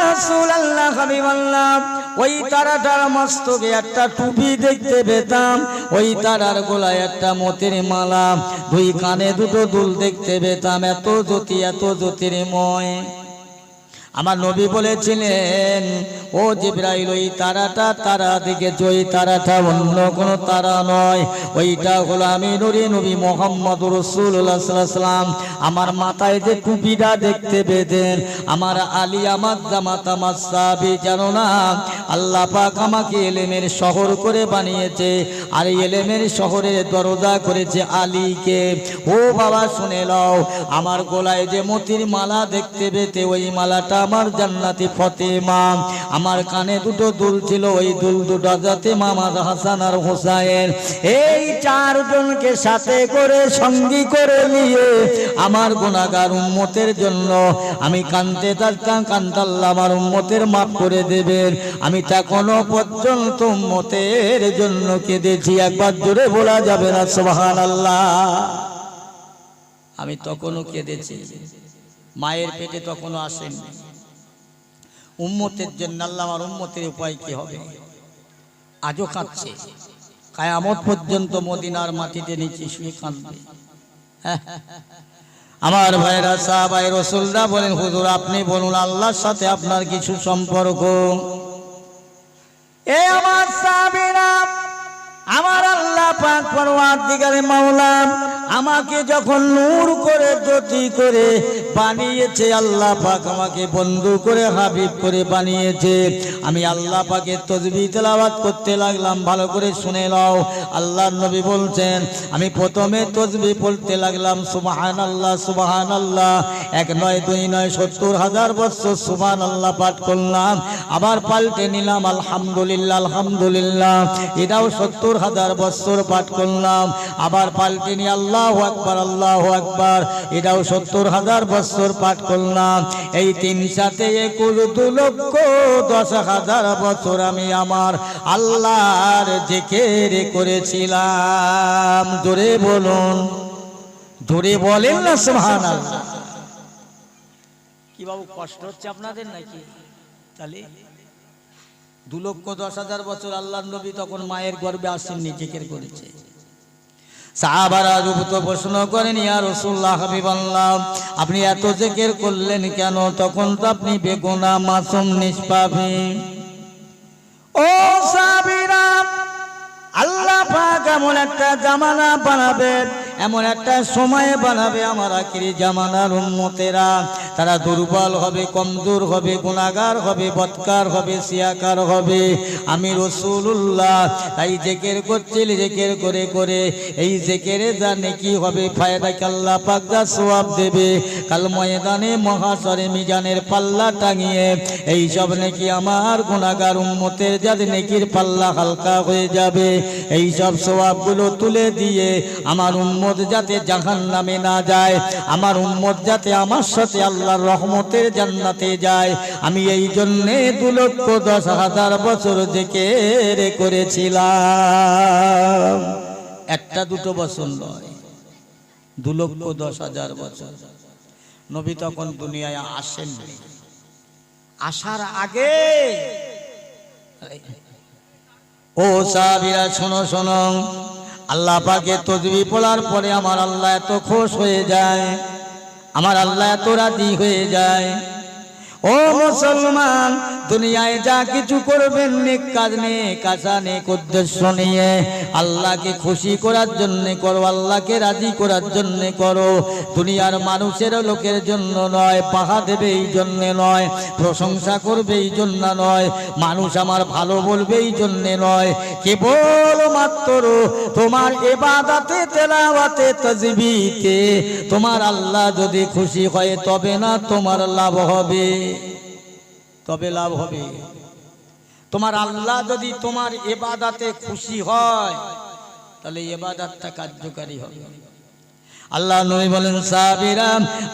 রাসূলুল্লাহ, হাবিবাল্লাহ, ওই তারাটার মস্তকে একটা টুপি দেখতে পেতাম, ওই তারার গলায় একটা মোতির মালা, দুই কানে দুটো দুল দেখতে পেতাম। এত জ্যোতির্ময়। আমার নবী বলেছিলেন, ও জিবরাইল, ওই তারা দেখেছ, ওই তারাটা অন্য কোনো তারা নয়, ওইটা হলো আমি নবী মুহাম্মদুর রাসূলুল্লাহ সাল্লাল্লাহু আলাইহি ওয়াসাল্লাম। আমার মাথায় যে টুপিটা দেখতে পেতেন, আমার আলী, আমার জামাত, আমার সাহাবী, জানো না আল্লাহ পাক আমাকে ইলমের শহর করে বানিয়েছে, আর ইলমের শহরের দরজা করেছে আলীকে। ও বাবা শুনে নাও, আমার গলায় যে মোতির মালা দেখতে পেতে, ওই মালাটা আমার জান্নাতি ফাতেমা। আমার কানে দুটো দুল ছিল, ওই দুল দুটো যাতে মামার হাসান আর হোসাইন, এই চারজনকে সাথে করে সঙ্গী করে নিয়ে আমার গুনাহগার উম্মতের জন্য আমি কাঁদতে থাকতাম, কাঁদতাল্লাহ আমার উম্মতের মাফ করে দেবেন। আমি তখনো পর্যন্ত উম্মতের জন্য কেঁদেছি। একবার জোরে বলা যাবে না সুবহানাল্লাহ? আমি তখনও কেঁদেছি, মায়ের পেটে তখনও আসেনি। উম্মতের জন্য আল্লাহ আমার উম্মতের উপায় কি হবে? আজও কাঁদছে, কিয়ামত পর্যন্ত মদিনার মাটিতে নিচে শুয়ে কাঁদবে। আমার ভাইরা, সাহাবায়ে রাসূলরা বলেন, হুজুর আপনি বলুন আল্লাহর সাথে আপনার কিছু সম্পর্ক? এ আমার সাহাবীরা, আমার আল্লাহ পাক পরওয়ারদিগারে মাওলা আমাকে যখন নূর করে জ্যোতি করে বানিয়েছে, আল্লাহ পাক আমাকে বন্ধু করে হাবিব করে বানিয়েছে। আমি আল্লাহ পাকের তাসবিহ তেলাওয়াত করতে লাগলাম। ভালো করে শুনে নাও, আল্লাহর নবী বলছেন আমি প্রথমে তাসবিহ পড়তে লাগলাম সুবহানাল্লাহ সুবহানাল্লাহ, 1 নয় 2 নয় 70,000 বছর সুবহানাল্লাহ পাঠ করলাম। আবার পাল্টে নিলাম আলহামদুলিল্লাহ আলহামদুলিল্লাহ, এটাও 70,000 বছর পাঠ করলাম। আবার পাল্টে নিয়ে আল্লাহু আকবার আল্লাহু আকবার, এটাও 70,000 বছর পাঠ করলাম। এই 3 সাথে 2,10,000 বছর আমি আমার আল্লাহর জিকির করেছিলাম। জোরে বলুন, জোরে বলেন না সুবহানাল্লাহ। কি বাবু কষ্ট হচ্ছে আপনাদের নাকি? তাহলে 2,10,000 বছর আল্লাহর নবী তখন মায়ের গর্ভে আসেননি, জিকির করেছে। সাহাবারা রূপত প্রশ্ন করেন ইয়া রাসূলুল্লাহ হাবিবাল্লাহ, আপনি এত জিকির করলেন কেন? তখন তো আপনি বেগুনাহ মাসুম নিষ্পাপী। ও সাহাবীরা, আল্লাহ পাক এমন একটা জামানা বানাবেন, এমন একটা সময় বানাবে আমার আখিরি জামানার উম্মতেরা তারা দুর্বল হবে, কমজোর হবে, গুনাহগার হবে, বদকার হবে, সিয়াকার হবে। আমি রাসূলুল্লাহ তাই জিকির করছি, জিকির করে করে এই জিকিরে যা নেকি হবে, ফায়দাকে আল্লাহ পাক যা সওয়াব দেবে, কাল ময়দানে মহাশরে মিজানের পাল্লা টাঙিয়ে এই সব নেকি আমার গুনাহগার উম্মতের যাদের নেকির পাল্লা হালকা হয়ে যাবে, এই সব সওয়াবগুলো তুলে দিয়ে আমার উম্মত যাতে জাহান্নামে না যায়, আমার উম্মত যাতে আমার সাথে আল্লাহর রহমতের জান্নাতে যায়, আমি এই জন্যে 2,10,000 বছর জিকির করেছিলাম। 1-2 বছর নয়, 2,10,000 বছর। নবী তখন দুনিয়ায় আসেননি, আসার আগে ও সাহাবীরা শোনো শোনো, আল্লাহ পাকের তাসবিহ পড়ার পরে আমার আল্লাহ এত খুশ হয়ে যায়, আমার আল্লাহ এত রাজি হয়ে যায়। ও মুসলমান, দুনিয়ায় যা কিছু করবেন নেক কাজ, নেক আশা, নেক উদ্দেশ্য নিয়ে আল্লাহকে খুশি করার জন্য করো, আল্লাহকে রাজি করার জন্য করো। দুনিয়ার মানুষের লোকের জন্য নয়, পাহা দেবে এই জন্য নয়, প্রশংসা করবে এই জন্য নয়, মানুষ আমার ভালো বলবে এই জন্য নয়, কেবল মাত্র তোমার ইবাদতে তেলাওয়াতে তাসবিহতে তোমার আল্লাহ যদি খুশি হয় তবে না তোমার লাভ হবে, তবে লাভ হবে। তোমার আল্লাহ যদি তোমার ইবাদতে খুশি হয় তাহলে ইবাদতটা কার্যকারী হবে। আল্লাহ নবী বলেন সাহাবীরা,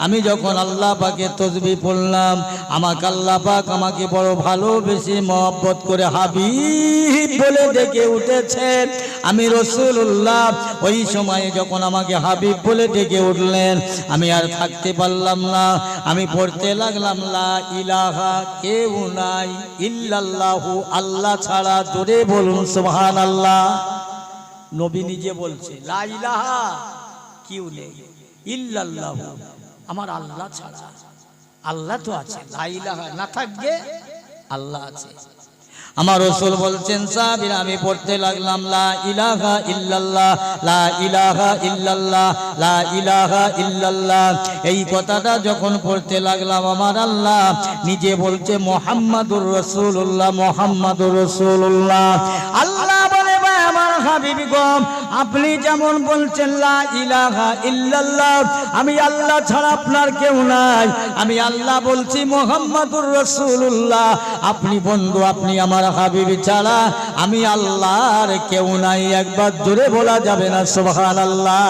আমি যখন আল্লাহ পাকের তাসবিহ পড়লাম, আমাকে আল্লাহ পাক আমাকে বড় ভালোবেসে মহব্বত করে হাবিব বলে ডেকে উঠেছেন। আমি রাসূলুল্লাহ ওই সময়ে যখন আমাকে হাবিব বলে ডেকে উঠলেন, আমি আর থাকতে পারলাম না, আমি পড়তে লাগলাম লা ইলাহা কেউ নাই ইল্লাল্লাহু, আল্লাহ ছাড়া। জোরে বলুন সুবহানাল্লাহ। নবী নিজে বলছে লা ইলাহা কেউ নেই ইল্লাল্লাহু, আমার আল্লাহ ছাড়া। আল্লাহ তো আছে, লা ইলাহা না থাকবে, আল্লাহ আছে। আমার রাসূল বলছেন সাহাবীরা, আমি পড়তে লাগলাম লা ইলাহা ইল্লাল্লাহ লা ইলাহা ইল্লাল্লাহ লা ইলাহা ইল্লাল্লাহ। এই কথাটা যখন পড়তে লাগলাম, আমার আল্লাহ নিজে বলছে মুহাম্মাদুর রাসূলুল্লাহ মুহাম্মাদুর রাসূলুল্লাহ। আল্লাহ বলে ভাই আমার হাবিব গো, আপনি যেমন বলছেন লা ইলাহা ইল্লাল্লাহ, আমি আল্লাহ ছাড়া আপনার কেউ নাই, আমি আল্লাহ বলছি মুহাম্মাদুর রাসূলুল্লাহ, আপনি বন্ধু, আপনি আমার হাবিব ছাড়া আমি আল্লাহর কেউ নাই। একবার জোরে বলা যাবে না সুবহানাল্লাহ?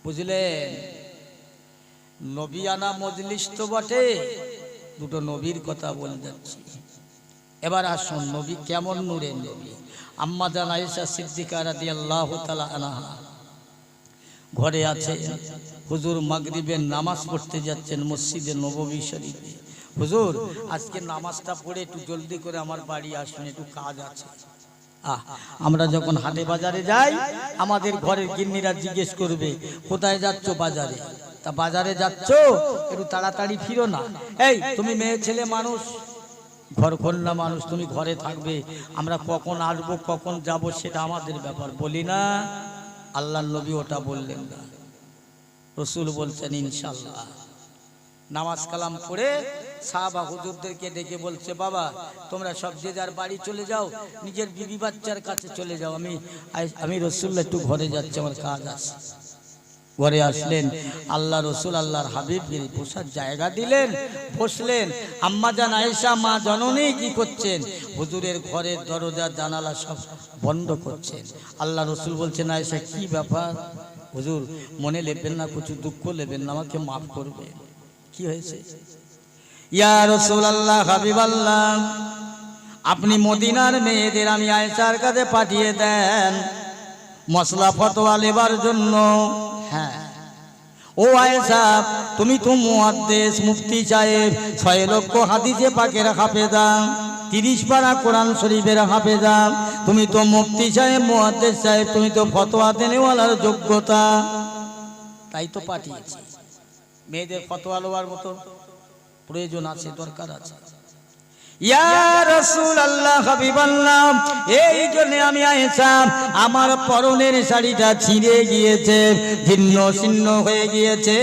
বুঝলেন? নবিয়ানা মজলিস তো বটে, দুটো নবীর কথা বলে যাচ্ছি। এবার আসুন, নবী কেমন নূরের নবী। আম্মা জান আয়েশা সিদ্দিকা রাদিয়াল্লাহু তাআলা আনহা ঘরে আছে, হুজুর মাগরিবের নামাজ পড়তে যাচ্ছেন মসজিদে নববী শরীফে। হুজুর আজকে নামাজটা পড়ে একটু জলদি করে আমার বাড়ি আসুন, একটু কাজ আছে। আমরা যখন হাটে বাজারে যাই, আমাদের ঘরের গিন্নিরা জিজ্ঞেস করবে কোথায় যাচ্ছ? বাজারে। তা বাজারে যাচ্ছ, একটু তাড়াতাড়ি ফিরো না। এই তুমি মেয়ে ছেলে মানুষ, ঘর কন্যা মানুষ, তুমি ঘরে থাকবে, আমরা কখন আসবো কখন যাব সেটা আমাদের ব্যাপার, বলি না? আল্লাহর নবী ওটা বললেন না, রসুল বলছেন ইনশাআল্লাহ। নামাজ কালাম পড়ে সাহাবা হুজুরদেরকে ডেকে বলছে, বাবা তোমরা সব যে যার বাড়ি চলে যাও, নিজের বিবি বাচ্চার কাছে চলে যাও, আমি রসুল্লাহ একটু ঘরে যাচ্ছি, আমার কাজ আছে। ঘরে আসলেন, আল্লাহ রসুল আল্লাহর হাবিবকে বসার জায়গা দিলেন, বসলেন। আম্মা জান আয়েশা মা জননী কি করছেন? হুজুরের ঘরের দরজা জানালা সব বন্ধ করছেন। আল্লাহ রসুল বলছেন, আয়েশা কি ব্যাপার? হুজুর মনে নেবেন না, কিছু দুঃখ নেবেন না, আমাকে মাফ করবেন। কি হয়েছে? ইয়া রাসূলুল্লাহ, হাবিবাল্লাহ, আপনি মদিনার মেয়েদের আমি আয়েশার কাছে পাঠিয়ে দেন মশলা ফতোয়া নেবার জন্য। হ্যাঁ, ও আয়েশা, তুমি তো মুহাদ্দিস মুফতি সাহেব, 6 লক্ষ হাদিসে পাকের হাফেজা, 30 পারা কোরআন শরীফের হাফেজা, তুমি তো মুফতি সাহেব মুহাদ্দিস সাহেব, তুমি তো ফতোয়া দেনেওয়ালার যোগ্যতা, তাই তো পাঠিয়েছি। মেয়েদের ফতোয়া লওয়ার মতো প্রয়োজন আছে, দরকার আছে। ইয়া রাসূলুল্লাহ, হাবিবাল্লাহ, এই জন্য আমি আয়েশা, আমার পরনের শাড়িটা ছিঁড়ে গিয়েছে, ছিন্ন ছিন্ন হয়ে গিয়েছে,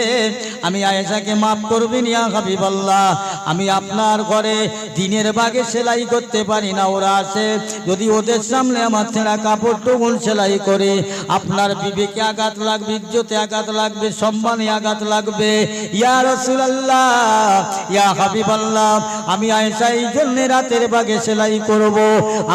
আমি আয়েশাকে মাফ করবেন ইয়া হাবিবাল্লাহ। আমি আপনার ঘরে দিনের বাগে সেলাই করতে পারি না, ওরা আসে, যদি ওদের সামনে আমার ছেঁড়া কাপড়টুকু সেলাই করে, আপনার বিবেকে আঘাত লাগবে, ইজ্জতে আঘাত লাগবে, সম্মানে আঘাত লাগবে। ইয়া রাসূলুল্লাহ, ইয়া হাবিবাল্লাহ, আমি আয়েশা এই জন্য রাতের বাগে সেলাই করব,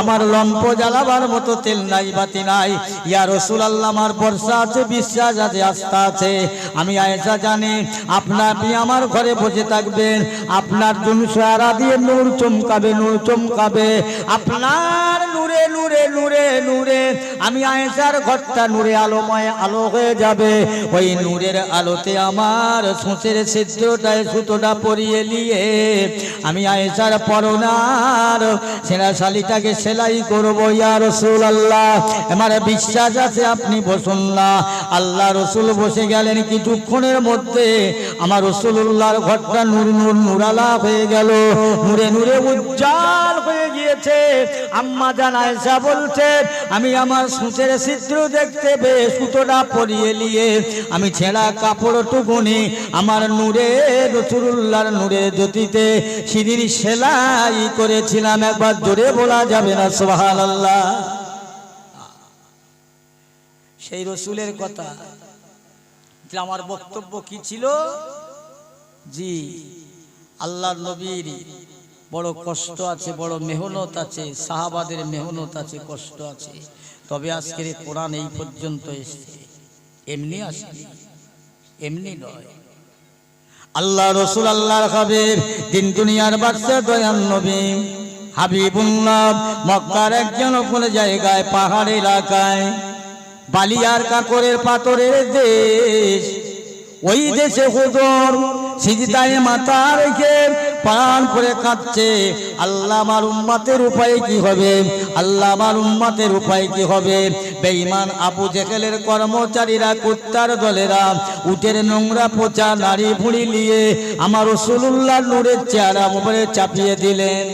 আমার লম্প জ্বালাবার মতো তেল নাই, বাতি নাই। ইয়া রাসূলুল্লাহ, আমার ভরসা আছে, বিশ্বাস আছে, আস্থা আছে। আমি আয়েশা জানি আপনি আমার ঘরে বসে থাকবেন, আপনার দুনসারা দিয়ে নূর চমকাবে, নূর চমকাবে, আপনার নূরে নূরে নূরে নূরে আমি আয়েশার ঘরটা নূরে আলোময় আলো হয়ে যাবে। ওই নূরের আলোতে আমার সূচের ছিদ্রটায় সুতোটা পরিয়ে নিয়ে আমি আয়েশার পরনার সেনা শালিটাকে সেলাই করব। ইয়া রাসূলুল্লাহ, আমার বিশ্বাস আছে, আপনি বসুন না। আল্লাহ রসুল বসে গেলেন, কিছুক্ষণের মধ্যে আমার রাসূলুল্লাহর ঘরটা নূর নূর নূরালা হয়ে গেল, নূরে নূরে উজ্জ্বল হয়ে গিয়েছে। আম্মা জান আয়েশা বলছে, আমি আমার সূচের ছিদ্র দেখতে পেয়ে সুতোটা পরিয়ে নিয়ে আমি ছেঁড়া কাপড়টুকুনি আমার নূরে রাসূলুল্লাহর নূরে জ্যোতিতে সিঁড়ির সেলাই করেছিলাম। একবার জোরে বলা যাবে না সুবহানাল্লাহ? সেই রসুলের কথা। আমার বক্তব্য কি ছিল? জি, আল্লাহর নবীর বড় কষ্ট আছে, বড় মেহনত আছে, সাহাবাদের মেহনত আছে, কষ্ট আছে। তবে আজকের কোরআন এই পর্যন্ত এসেছে, এমনি আসেনি, এমনি নয়। আল্লাহ রসুল আল্লাহর হাবিব, দিন দুনিয়ার বাদশা দয়াল নবী হাবিবুল্লাহ, মক্কার একজন কোন জায়গায় পাহাড় এলাকায়, বালিয়ার কাকরের পাথরের দেশ, ওই দেশে হুজুর সিজদায় মাথা রেখে প্রাণ করে কাঁদছে, আল্লাহ আমার উম্মতের উপায় কি হবে, আল্লাহ আমার উম্মতের উপায় কি হবে। বেঈমান আবু জেহেলের কর্মচারীরা, কুত্তার দলেরা উটের নোংরা পচা নাড়ি ভুঁড়ি নিয়ে আমার রাসূলুল্লাহ নূরের চেহারা উপরে চাপিয়ে দিলেন,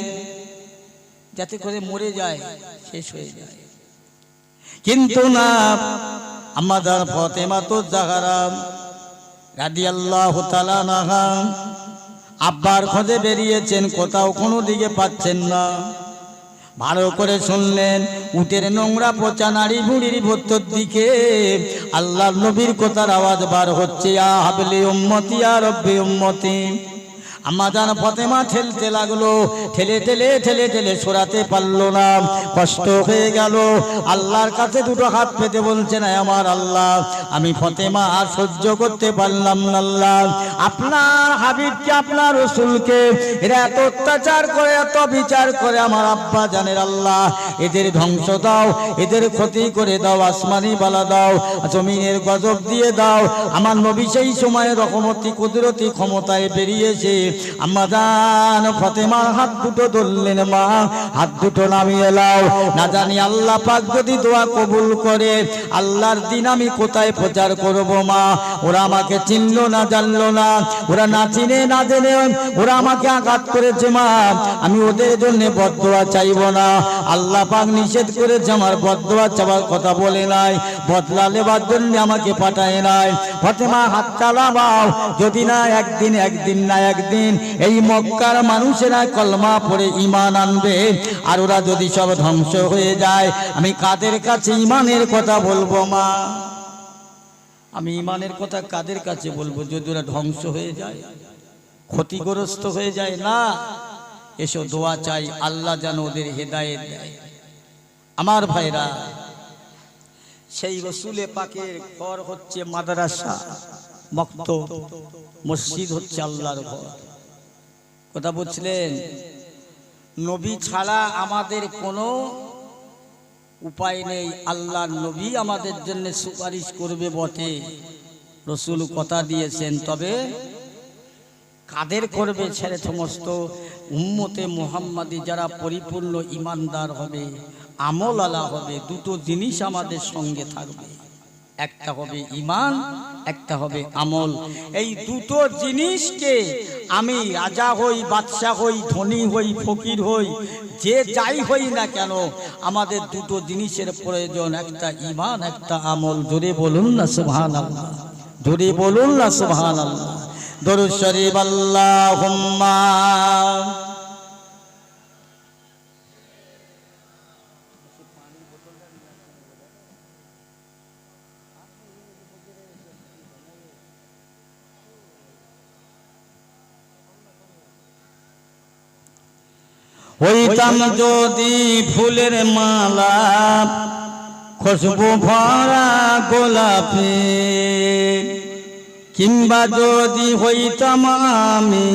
যাতে করে মরে যায়, শেষ হয়ে যায়। কিন্তু না, আমাদের ফাতেমাতুজ জাহরা রাদিয়াল্লাহু তাআলা আনহা আব্বার খোঁজে বেরিয়েছেন, কোথাও কোনো দিকে পাচ্ছেন না। ভালো করে শুনলেন, উটের নোংরা পচা নাড়ি ভুঁড়ির ভেতর দিকে আল্লাহর নবীর কথার আওয়াজ বার হচ্ছে, ইয়া হাবলি উম্মতি, ইয়া রব্বি উম্মতি। আম্মা জান ফাতেমা ঠেলতে লাগলো, ঠেলে ঠেলে ঠেলে ঠেলে সরাতে পারলো না, কষ্ট হয়ে গেল। আল্লাহর কাছে দুটো হাত পেতে বলছেন, আমার আল্লাহ, আমি ফাতেমা আর সহ্য করতে পারলাম না। আল্লাহ, আপনার হাবিবকে, আপনার রাসূলকে এরা এত অত্যাচার করে, এত বিচার করে, আমার আব্বা জানের আল্লাহ, এদের ধ্বংস দাও, এদের ক্ষতি করে দাও, আসমানি বালা দাও, জমিনের গজব দিয়ে দাও। আমার নবী সেই সময় রহমতি কুদরতি ক্ষমতায় বেরিয়েছে, আম্মা জান ফাতেমার হাত দুটো ধরলেন, মা হাত দুটো নামিয়ে নাও, না জানি আল্লাহ পাক যদি দোয়া কবুল করে আল্লাহর দিন আমি কোথায় প্রচার করব মা। ওরা আমাকে চিনলো না, জানলো না, ওরা না চিনে না জেনে ওরা আমাকে আঘাত করেছে মা, আমি ওদের জন্য বদদোয়া চাইব না। আল্লাহ পাক নিষেধ করেছে, আমার বদদোয়া চাওয়ার কথা বলে নাই, বদলা নেবার জন্য আমাকে পাঠায় নাই। ফাতেমা হাত চালাবাও, যদি না একদিন না একদিন এই মক্কার মানুষেরা কলমা পড়ে ঈমান আনবে, আর ওরা যদি সব ধ্বংস হয়ে যায় আমি কাদের কাছে ঈমানের কথা বলবো মা? আমি ঈমানের কথা কাদের কাছে বলবো যদি ওরা ধ্বংস হয়ে যায়, ক্ষতিগ্রস্ত হয়ে যায়? না, এসো দোয়া চাই আল্লাহ যেন ওদের হেদায়েত দেয়। আমার ভাইরা, সেই রসুলে পাকের ঘর হচ্ছে মাদ্রাসা, মক্তব, মসজিদ হচ্ছে আল্লাহর ঘর। কথা বুঝলেন? নবী ছাড়া আমাদের কোনো উপায় নেই। আল্লাহর নবী আমাদের জন্য সুপারিশ করবে বটে, রসুল কথা দিয়েছেন, তবে কাদের করবে? ছেড়ে সমস্ত উম্মতে মুহাম্মাদি যারা পরিপূর্ণ ঈমানদার হবে, আমল আলা হবে, দুটো জিনিস আমাদের সঙ্গে থাকবে, একটা হবে ঈমান, একটা হবে আমল। এই দুটো জিনিসকে আমি রাজা হই, বাদশা হই, ধনী হই, ফকির হই, যে যাই হই না কেন, আমাদের দুটো জিনিসের প্রয়োজন, একটা ঈমান, একটা আমল। জোরে বলুন না সুবহানাল্লাহ, জোরে বলুন না সুবহানাল্লাহ। দরুদ শরীফ আল্লাহুম্মা হইতাম যদি ফুলের মালা, খুশবু ভরা গোলাপে, কিংবা যদি হইতাম আমি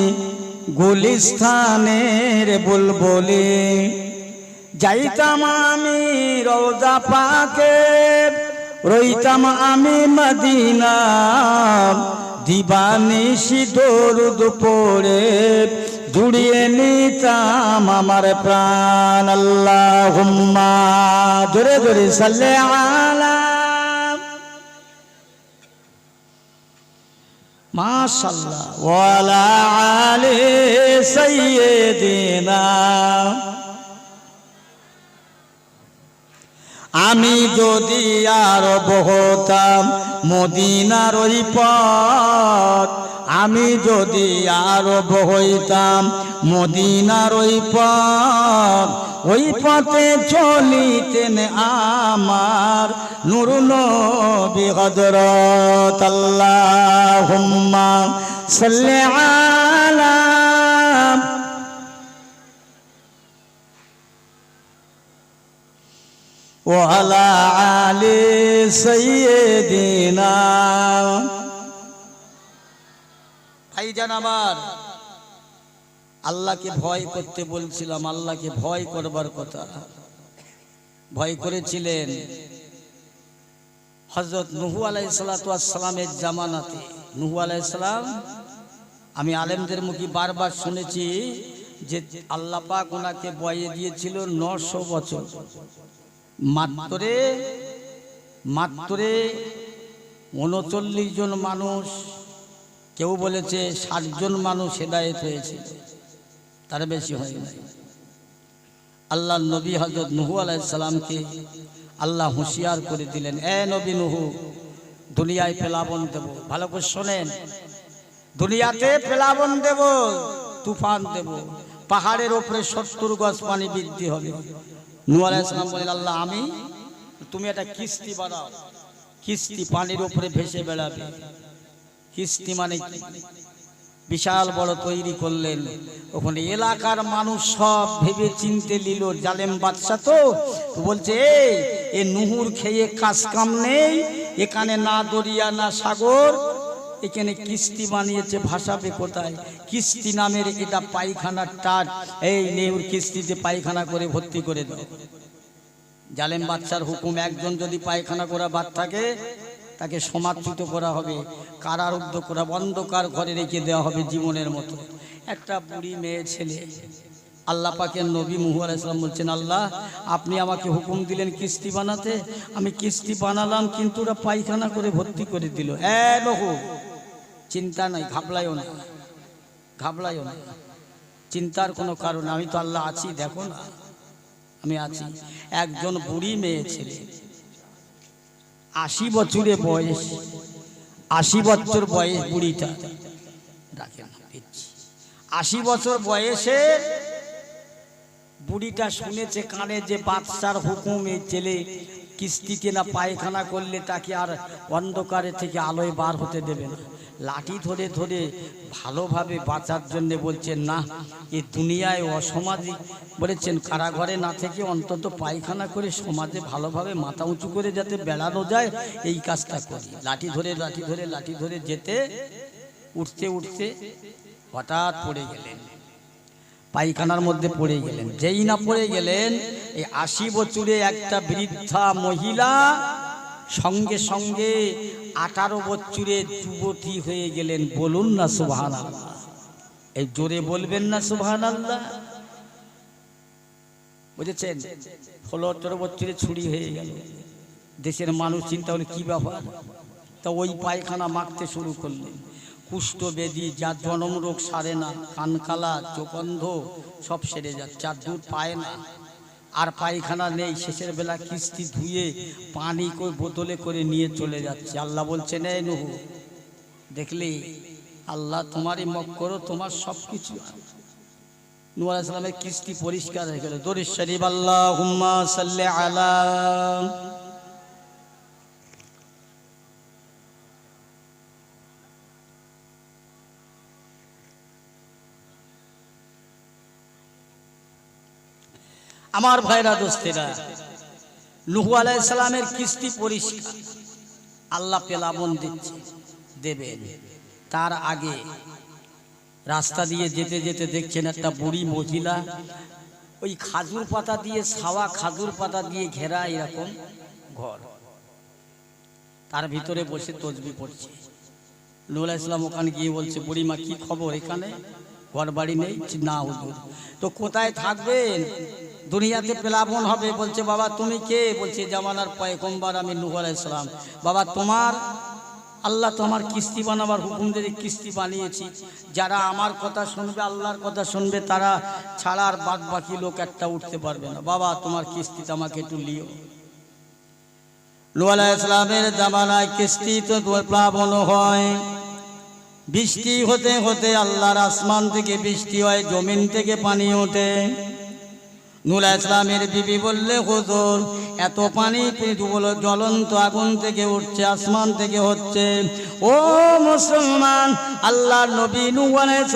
গুলিস্তানের বুলবুলি, যাইতাম আমি রওজা পাকে, রইতাম আমি মদিনা, দিবানিশি দরুদ পড়ে জুড়িয়ে নিতাম আমার প্রাণ। আল্লাহুম্মা, জোরে জোরে সাল্লি আলা, মাশাআল্লাহ, ওয়ালা আলি সাইয়্যিদিনা। আমি যদি আরব হতাম মদিনার ওই পথ, আমি যদি আরব হইতাম মদিনার ওই পথ, ওই পথে চলিতেন আমার নূর নবী হযরত। আল্লাহুম্মা সাল্লি আলা ওয়ালা আলি সাইয়্যিদিনা। ভাইজান আমার, আল্লাহকে ভয় করতে বলছিলাম, আল্লাহকে ভয় করবার কথা। ভয় করেছিলেন হযরত নূহ আলাইহিস সালাতু ওয়াস সালামের জামানাতে। নূহ আলাইহিস সালাম, আমি আলেমদের মুখে বারবার শুনেছি যে আল্লাহ পাক ওনাকে বয়ে দিয়েছিল 900 বছর। মাত্রে 39 জন মানুষ, কেউ বলেছে 60 জন মানুষ হেদায়েত হয়েছে, তার বেশি হয় নাই। আল্লাহ নবী হযরত নূহ আলাইহিস সালামকে আল্লাহ হুঁশিয়ার করে দিলেন, এ নবী নূহ, দুনিয়ায় প্লাবন দেব, ভালো করে শোনেন, দুনিয়াতে প্লাবন দেব, তুফান দেব, পাহাড়ের উপরে 70 গজ পানি বৃদ্ধি হবে। নূহ আলাইহিস সালাম বলেন, আল্লাহ আমি, তুমি একটা কিস্তি বানাও, কিস্তি পানির উপরে ভেসে বেড়াবে। কিস্তি মানে বিশাল বড় তৈরি করলেন। ওখানে এলাকার মানুষ সব ভেবে চিনতে নিল, জালেম বাদশা তো বলছে, এ নূহুর খেয়ে কাজ কাম নেই, এখানে না দরিয়া না সাগর, এখানে কিস্তি বানিয়েছে, ভাসাবে কোথায়? কিস্তি নামের এটা পায়খানার টাট, এই নেহুর কিস্তিতে পায়খানা করে ভর্তি করে দাও। জালেম বাদশার হুকুম, একজন যদি পায়খানা করা বাদ থাকে তাকে সমাদৃত করা হবে, কারারুদ্ধ করা, অন্ধকার ঘরে রেখে দেওয়া হবে জীবনের মতো। একটা বুড়ি মেয়ে ছেলে, আল্লাহ পাকের নবী মুহাম্মদ আলাইহিস সালাম বলছেন, আল্লাহ আপনি আমাকে হুকুম দিলেন কিস্তি বানাতে, আমি কিস্তি বানালাম, কিন্তু ওরা পায়খানা করে ভর্তি করে দিল। বহু চিন্তা নাই, ঘাবলাইও না, ঘাবলাইও না, চিন্তার কোনো কারণ, আমি তো আল্লাহ আছি, দেখো না আমি আছি। একজন বুড়ি মেয়ে ছেলে, 80 বছরের বয়স, 80 বছর বয়স বুড়িটা, রাখেন 80 বছর বয়সে বুড়িটা শুনেছে কানে যে বাদশার হুকুম, এই ছেলে কিস্তিতে না পায়খানা করলে তাকে আর অন্ধকারে থেকে আলোয় বার হতে দেবে না। লাঠি ধরে ধরে ভালোভাবে বাঁচার জন্য বলছেন, না এই দুনিয়ায় অসামাজিক, বলেছেন কারাঘরে না থেকে অন্তত পায়খানা করে সমাজে ভালোভাবে মাথা উঁচু করে যাতে বেড়ানো যায়, এই কাজটা করি। লাঠি ধরে লাঠি ধরে লাঠি ধরে যেতে উঠতে উঠতে হঠাৎ পড়ে গেলেন, পায়খানার মধ্যে পড়ে গেলেন। যেই না পড়ে গেলেন, এই 80 বছরে একটা বৃদ্ধা মহিলা সঙ্গে সঙ্গে 18 বছরের যুবতী হয়ে গেলেন। বলুন না সুবহানাল্লাহ, এই জোরে বলবেন না সুবহানাল্লাহ। বুঝেছেন? 16-18 বছরে ছুরি হয়ে গেল। দেশের মানুষ চিন্তা হলো কি ব্যাপার, তা ওই পায়খানা মাখতে শুরু করলেন। কুষ্ঠবেদী, যার জনম রোগ সারে না, কানকালা, চোখন্ধ সব সেরে যাচ্ছে, আর দুধ পায় না, আর পায়খানা নেই। শেষের বেলা কিস্তি ধুয়ে পানি করে বোতলে করে নিয়ে চলে যাচ্ছে। আল্লাহ বলছেন, এই নুহু, দেখলি আল্লাহ তোমারই মক করো, তোমার সব কিছু। নূহ আলাইহিস সালামের কিস্তি পরিষ্কার হয়ে গেল। দরুদ শরীফ আল্লাহুম্মা সাল্লি আলা। আমার ভাইরা দোস্তেরা, নূহ আলাইহিস সালামের কিস্তি পরিষ্কার, আল্লাহ পেলাবন দিচ্ছে, দেবেন। তার আগে রাস্তা দিয়ে যেতে যেতে দেখছেন একটা বুড়ি মহিলা, ওই খাজুর পাতা দিয়ে, ছাওয়া খাজুর পাতা দিয়ে ঘেরা এরকম ঘর, তার ভিতরে বসে তসবিহ পড়ছে। নূহ আলাইহিস সালাম ওখানে গিয়ে বলছে, বুড়িমা কি খবর, এখানে ঘর বাড়ি নেই? না হুজুর। তো কোথায় থাকবেন? দুনিয়াতে প্লাবন হবে। বলছে, বাবা তুমি কে? বলছে, জামানার পয়গম্বর আমি নূহ আলাইহিস সালাম। বাবা তোমার আল্লাহ তো আমার কিস্তি বানাবার হুকুম দিয়ে কিস্তি বানিয়েছি, যারা আমার কথা শুনবে, আল্লাহর কথা শুনবে, তারা ছাড়া আর বাদ বাকি লোক একটা উঠতে পারবে না। বাবা তোমার কিস্তিতে আমাকে একটু লিও। নূহ আলাইহিস সালামের জামানায় কিস্তি তো প্লাবন হয়। বৃষ্টি হতে হতে আল্লাহর আসমান থেকে বৃষ্টি হয়, জমিন থেকে পানি ওঠে। নূহ আলাইহিস সালামের বিবি বললে, হুজুর এত পানি জ্বলন্ত আগুন থেকে উঠছে, আসমান থেকে হচ্ছে। ও মুসলমান, আল্লাহর নবী নূহ আলাইহিস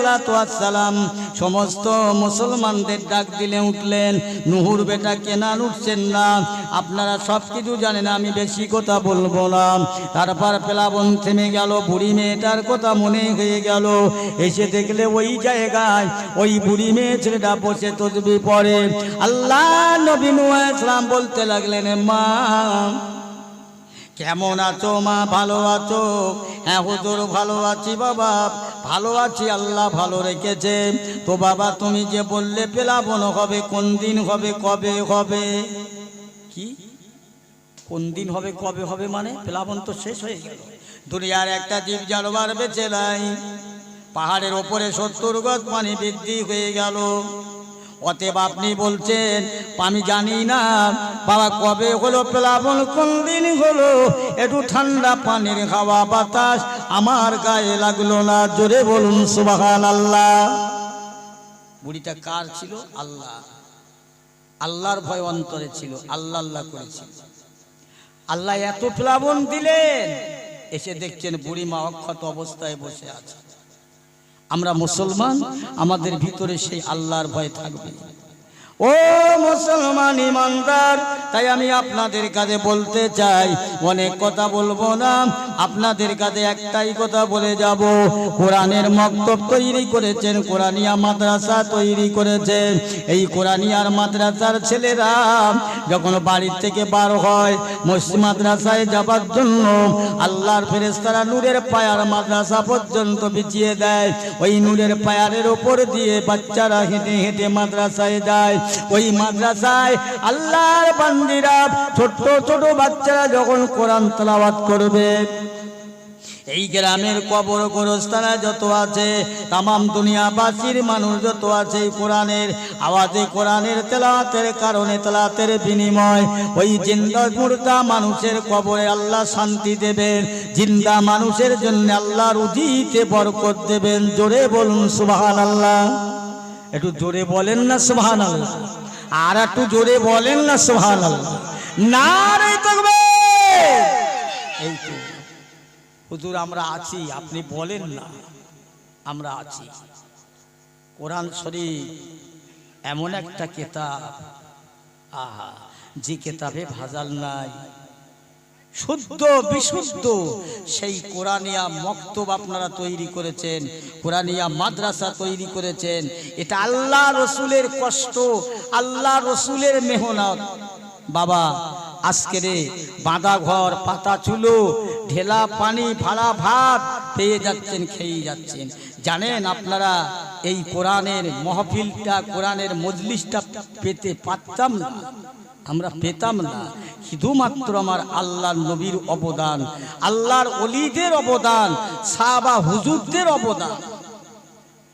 সালাম সমস্ত মুসলমানদের ডাক দিলে উঠলেন। নূহুর বেটা কেনান উঠছেন না, আপনারা সব কিছু জানেন, আমি বেশি কথা বলবো না। তারপর প্লাবন থেমে গেল, বুড়ি মেয়েটার কথা মনে হয়ে গেল। এসে দেখলে ওই জায়গায় ওই বুড়ি মেয়ে ছেলেটা বসে তসবিহ পড়ে। আল্লাহ নবী নূহ আলাইহিস সালাম বলতে লাগলেন, মা কেমন আছো? মা ভালো আছো? হ্যাঁ হুজুর ভালো আছি বাবা, ভালো আছি, আল্লাহ ভালো রেখেছে। তো বাবা তুমি যে বললে প্লাবন হবে, কোন দিন হবে, কবে হবে? কি কোন দিন হবে, কবে হবে? মানে প্লাবন তো শেষ হয়ে গেল, দুনিয়ার একটা জীব জানোয়ার বেঁচে নাই। পাহাড়ের ওপরে 70 গজ পানি বৃদ্ধি হয়ে গেল। অতএব আপনি বলছেন আমি জানি না বাবা কবে হলো প্লাবন, কোন দিন হলো, একটু ঠান্ডা পানির হাওয়া বাতাস আমার গায়ে লাগলো না। জোরে বলুন সুবহানাল্লাহ। বুড়িটা কার ছিল? আল্লাহ, আল্লাহর ভয় অন্তরে ছিল, আল্লাহ আল্লাহ করেছিল। আল্লাহ এত প্লাবন দিলেন, এসে দেখছেন বুড়িমা অক্ষত অবস্থায় বসে আছে। আমরা মুসলমান, আমাদের ভিতরে সেই আল্লাহর ভয় থাকবে। ও মুসলমান ইমানদার, তাই আমি আপনাদের কাছে বলতে চাই, অনেক কথা বলবো না, আপনাদের কাছে একটাই কথা বলে যাব, কোরআনের মক্তব তৈরি করেছেন, কোরআনিয়া মাদ্রাসা তৈরি করেছেন। এই কোরআনিয়ার মাদ্রাসার ছেলেরা যখন বাড়ি থেকে বার হয় মসজিদ মাদ্রাসায় যাবার জন্য, আল্লাহর ফেরেশতারা নূরের পায়ার মাদ্রাসা পর্যন্ত বিছিয়ে দেয়। ওই নূরের পায়ারের উপর দিয়ে বাচ্চারা হেঁটে হেঁটে মাদ্রাসায় যায়। ওই মাদ্রাসায় আল্লাহর বান্দিরা ছোট ছোট বাচ্চারা যখন কোরআন তেলাওয়াত করবে, এই গ্রামের কবর গোরস্থানে যত আছে, তামাম দুনিয়াবাসীর মানুষ যত আছে, এই কোরআনের আওয়াজে, কোরআনের তেলাওয়াতের কারণে, তেলাওয়াতের বিনিময় ওই জিন্দা মুর্দা মানুষের কবরে আল্লাহ শান্তি দেবেন, জিন্দা মানুষের জন্য আল্লাহ রুজিতে বরকত দেবেন। জোরে বলুন সুবহানাল্লাহ। একটু জোরে বলেন না সুবহানাল্লাহ, আর একটু জোরে বলেন না সুবহানাল্লাহ। নারে তাকবীর। এই তো হুজুর আমরা আছি, আপনি বলেন না, আমরা আছি। কোরআন শরীফ এমন একটা কিতাব, আহা, যে কিতাবে ভেজাল নাই, শুদ্ধ বিশুদ্ধ সেই কোরআনিয়া মক্তব আপনারা তৈরি করেছেন, কোরআনিয়া মাদ্রাসা তৈরি করেছেন। এটা আল্লাহ রসুলের কষ্ট, আল্লাহ রসুলের মেহনত। বাবা আজকে রে বাঁধা ঘর, পাতা চুলো, ঢেলা পানি, ভাড়া ভাত পেয়ে যাচ্ছেন, খেয়ে যাচ্ছেন। জানেন আপনারা এই কোরআনের মাহফিলটা, কোরআনের মজলিসটা পেতে পারতাম না, আমরা পেতাম না। শুধুমাত্র আমার আল্লাহর নবীর অবদান, আল্লাহর ওলিদের অবদান, সাহাবা হুজুরদের অবদান।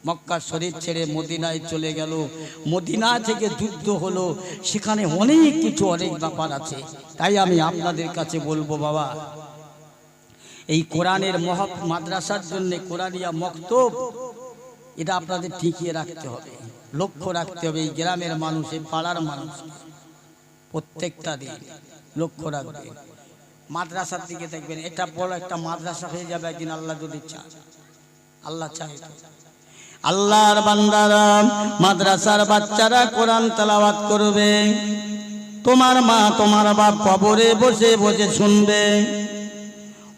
মক্কা শরীফ ছেড়ে মদিনায় চলে গেল, মদিনা থেকে যুদ্ধ হলো, সেখানে অনেক কিছু, অনেক ব্যাপার আছে। তাই আমি আপনাদের কাছে বলবো বাবা, এই কোরআনের মাদ্রাসার জন্য কোরআনিয়া মক্তব এটা আপনাদের টিকিয়ে রাখতে হবে, লক্ষ্য রাখতে হবে। এই গ্রামের মানুষ, এই পাড়ার মানুষ প্রত্যেকটা দিন লক্ষ্য রাখবে, মাদ্রাসার দিকে দেখবেন। এটা বড় একটা মাদ্রাসা হয়ে যাবে একদিন, আল্লাহ যদি চায়, আল্লাহ চায়। আল্লাহর বান্দারা, মাদ্রাসার বাচ্চারা কোরআন তেলাওয়াত করবে, তোমার মা তোমার বাপ কবরে বসে বসে শুনবে।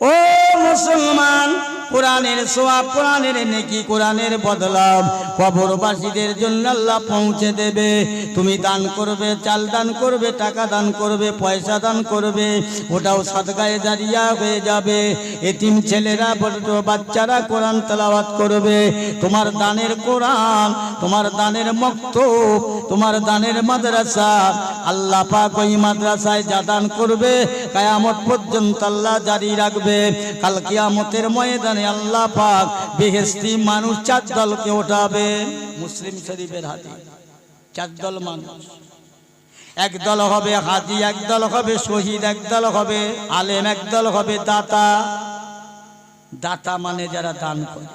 ও মুসলমান, কোরআনের সওয়াব, কোরআনের নেকি, কোরআনের বদলা কবরবাসীদের জন্য আল্লাহ পৌঁছে দেবে। তুমি দান করবে, চাল দান করবে, টাকা দান করবে, পয়সা দান করবে, ওটাও সাদকায়ে জারিয়া হয়ে যাবে। এতিম ছেলেরা, ছোট বাচ্চারা কোরআন তেলাওয়াত করবে। তোমার দানের কোরআন, তোমার দানের মক্তব, তোমার দানের মাদ্রাসা, আল্লাহ পাক ওই মাদ্রাসায় যা দান করবে কিয়ামত পর্যন্ত আল্লাহ জারি রাখবে। কাল কিয়ামতের ময়দানে আল্লাহ পাক বেহেশতি মানুষ 4 দলকে ওঠাবে। মুসলিম শরীফের হাদিস, 4 দল মানুষ। এক দল হবে হাজি, এক দল হবে শহীদ, এক দল হবে আলেম, এক দল হবে দাতা। দাতা মানে যারা দান করে।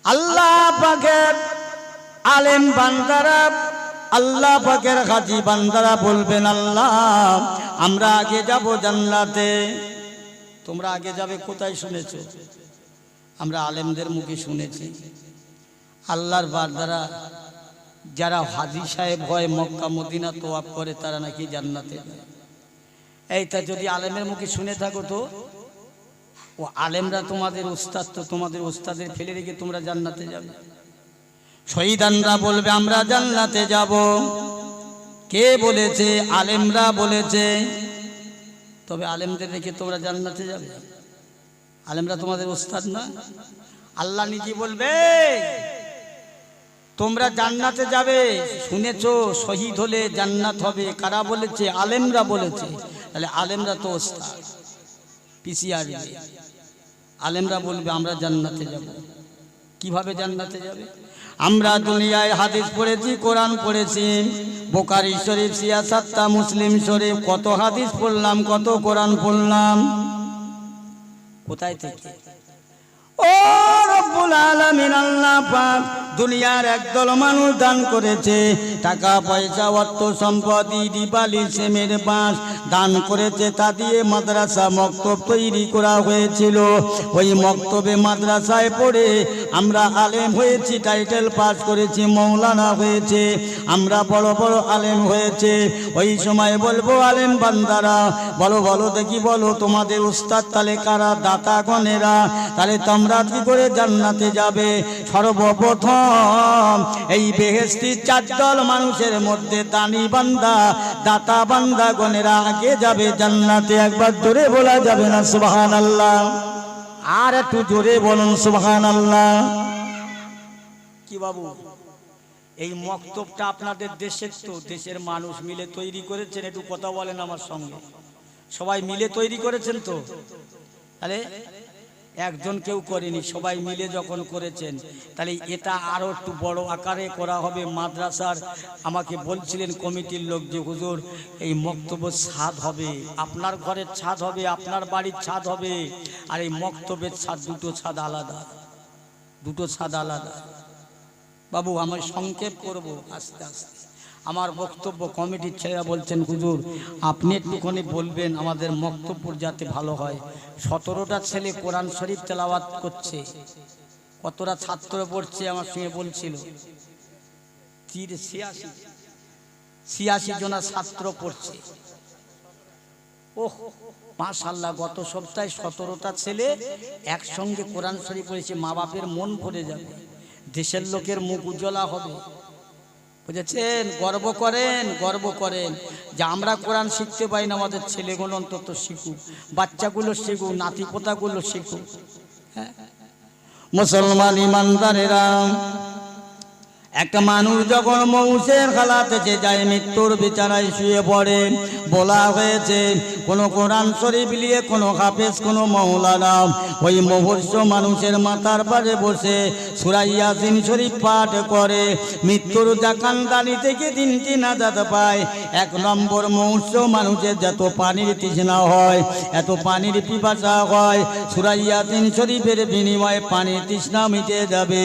আল্লাহ পাকের আলেম বান্দারা, আল্লাহ পাকের হাজি বান্দারা বলবেন, আল্লাহ আমরা আগে যাব জান্নাতে। তোমরা আগে যাবে কোথায় শুনেছো? আমরা আলেমদের মুখে শুনেছি। আল্লাহর বান্দারা যারা হাজী সাহেব হয়, মক্কা মদিনা তোয়াফ করে, তারা নাকি জান্নাতে যায়। এইটা যদি আলেমের মুখে শুনে থাকো তো ও আলেমরা তোমাদের উস্তাদ, তো তোমাদের উস্তাদের ফেলে রেখে তোমরা জান্নাতে যাবে। শহীদানরা বলবে আমরা জান্নাতে যাব। কে বলেছে? আলেমরা বলেছে। তবে আলেমদের রেখে তোমরা জান্নাতে যাবে? আলেমরা তোমাদের উস্তাদ না? আল্লাহ নিজে বলবে তোমরা জান্নাতে যাবে। শুনেছো শহীদ হলে জান্নাত হবে, কারা বলেছে? আলেমরা বলেছে। তাহলে আলেমরা তো উস্তাদ, পিছিয়ে আলেমরা বলবে আমরা জান্নাতে যাব। কিভাবে জান্নাতে যাবে? আমরা দুনিয়ায় হাদিস পড়েছি, কোরআন পড়েছি, বুখারী শরীফ, সিয়াসাত্তা, মুসলিম শরীফ, কত হাদিস পড়লাম, কত কোরআন পড়লাম। কোথায় থেকে? ও রব্বুল আলামিন আল্লাহ পাক দুনিয়ার একদল মানুষ দান করেছে, টাকা পয়সা অর্থ সম্পত্তি দিবালি সেমের বাঁশ দান করেছে, তা দিয়ে মাদ্রাসা মক্তব তৈরি করা হয়েছিল। ওই মক্তবে মাদ্রাসায় পড়ে আমরা আলেম হয়েছি, টাইটেল পাস করেছি, মৌলানা হয়েছে, আমরা বড় বড় আলেম হয়েছে। ওই সময় বলবো আলেম বান্দারা বলো বলো দেখি বলো তোমাদের উস্তাদ তাহলে কারা? দাতাগণেরা। তাহলে তোমরা কি করে জান্নাতে যাবে? সর্বপ্রথম এই বেহেশতি চারদল মানুষের মধ্যে দানি বান্দা দাতা বান্দা গণেরা আগে যাবে জান্নাতে। একবার জোরে বলা যাবে না সুবহানাল্লাহ? আর একটু জোরে বলুন সুবহানাল্লাহ। কি বাবু, এই মক্তবটা আপনাদের দেশের তো, দেশের মানুষ মিলে তৈরি করেছেন? একটু কথা বলেন আমার সঙ্গে। সবাই মিলে তৈরি করেছেন তো? তাহলে একজন কেউ করেনি, সবাই মিলে যখন করেছেন তাহলে এটা আরো একটু বড় আকারে করা হবে। মাদ্রাসার আমাকে বলছিলেন কমিটির লোক যে হুজুর এই মক্তবের ছাদ হবে, আপনার ঘরের ছাদ হবে, আপনার বাড়ির ছাদ হবে, আর এই মক্তবের ছাদ দুটো ছাদ আলাদা, দুটো ছাদ আলাদা। বাবু আমি সংক্ষেপ করব আস্তে আস্তে আমার বক্তব্য। কমিটির ছেলেরা বলছেন হুজুর আপনি একটুখানি বলবেন আমাদের বক্তব্য যাতে ভালো হয়। 17টা ছেলে কোরআন শরীফ তেলাওয়াত করছে, কতটা ছাত্র পড়ছে আমার সঙ্গে বলছিল, 86 জন ছাত্র পড়ছে। ওহ মাশাআল্লাহ, গত সপ্তাহে 17টা ছেলে একসঙ্গে কোরআন শরীফ পড়েছে। মা বাপের মন ভরে যাবে, দেশের লোকের মুখ উজ্জ্বলা হবে, বুঝেছেন? গর্ব করেন, গর্ব করেন যে আমরা কোরআন শিখতে পাই না, আমাদের ছেলেগুলো অন্তত শিখুক, বাচ্চাগুলো শিখুক, নাতি পোতাগুলো শিখুক। হ্যাঁ মুসলমান ইমানদারেরা, একটা মানুষ যখন মৌসের খালাতে যে যায় মৃত্যুর বিছানায় শুয়ে পড়ে, বলা হয়েছে কোনো কোরআন শরীফ নিয়ে কোনো হাফেজ কোনো মৌলানা ওই মুহূর্ত মানুষের মাথার পাশে বসে সূরা ইয়াসিন শরীফ পাঠ করে। মৃত্যুর জাকানদানি থেকে 3টি নাজাত পায়। 1 নম্বর মুহূর্ত মানুষের যত পানির তৃষ্ণা হয়, এত পানির পিপাসা হয়, সূরা ইয়াসিন শরীফের বিনিময়ে পানির তৃষ্ণা মিটে যাবে।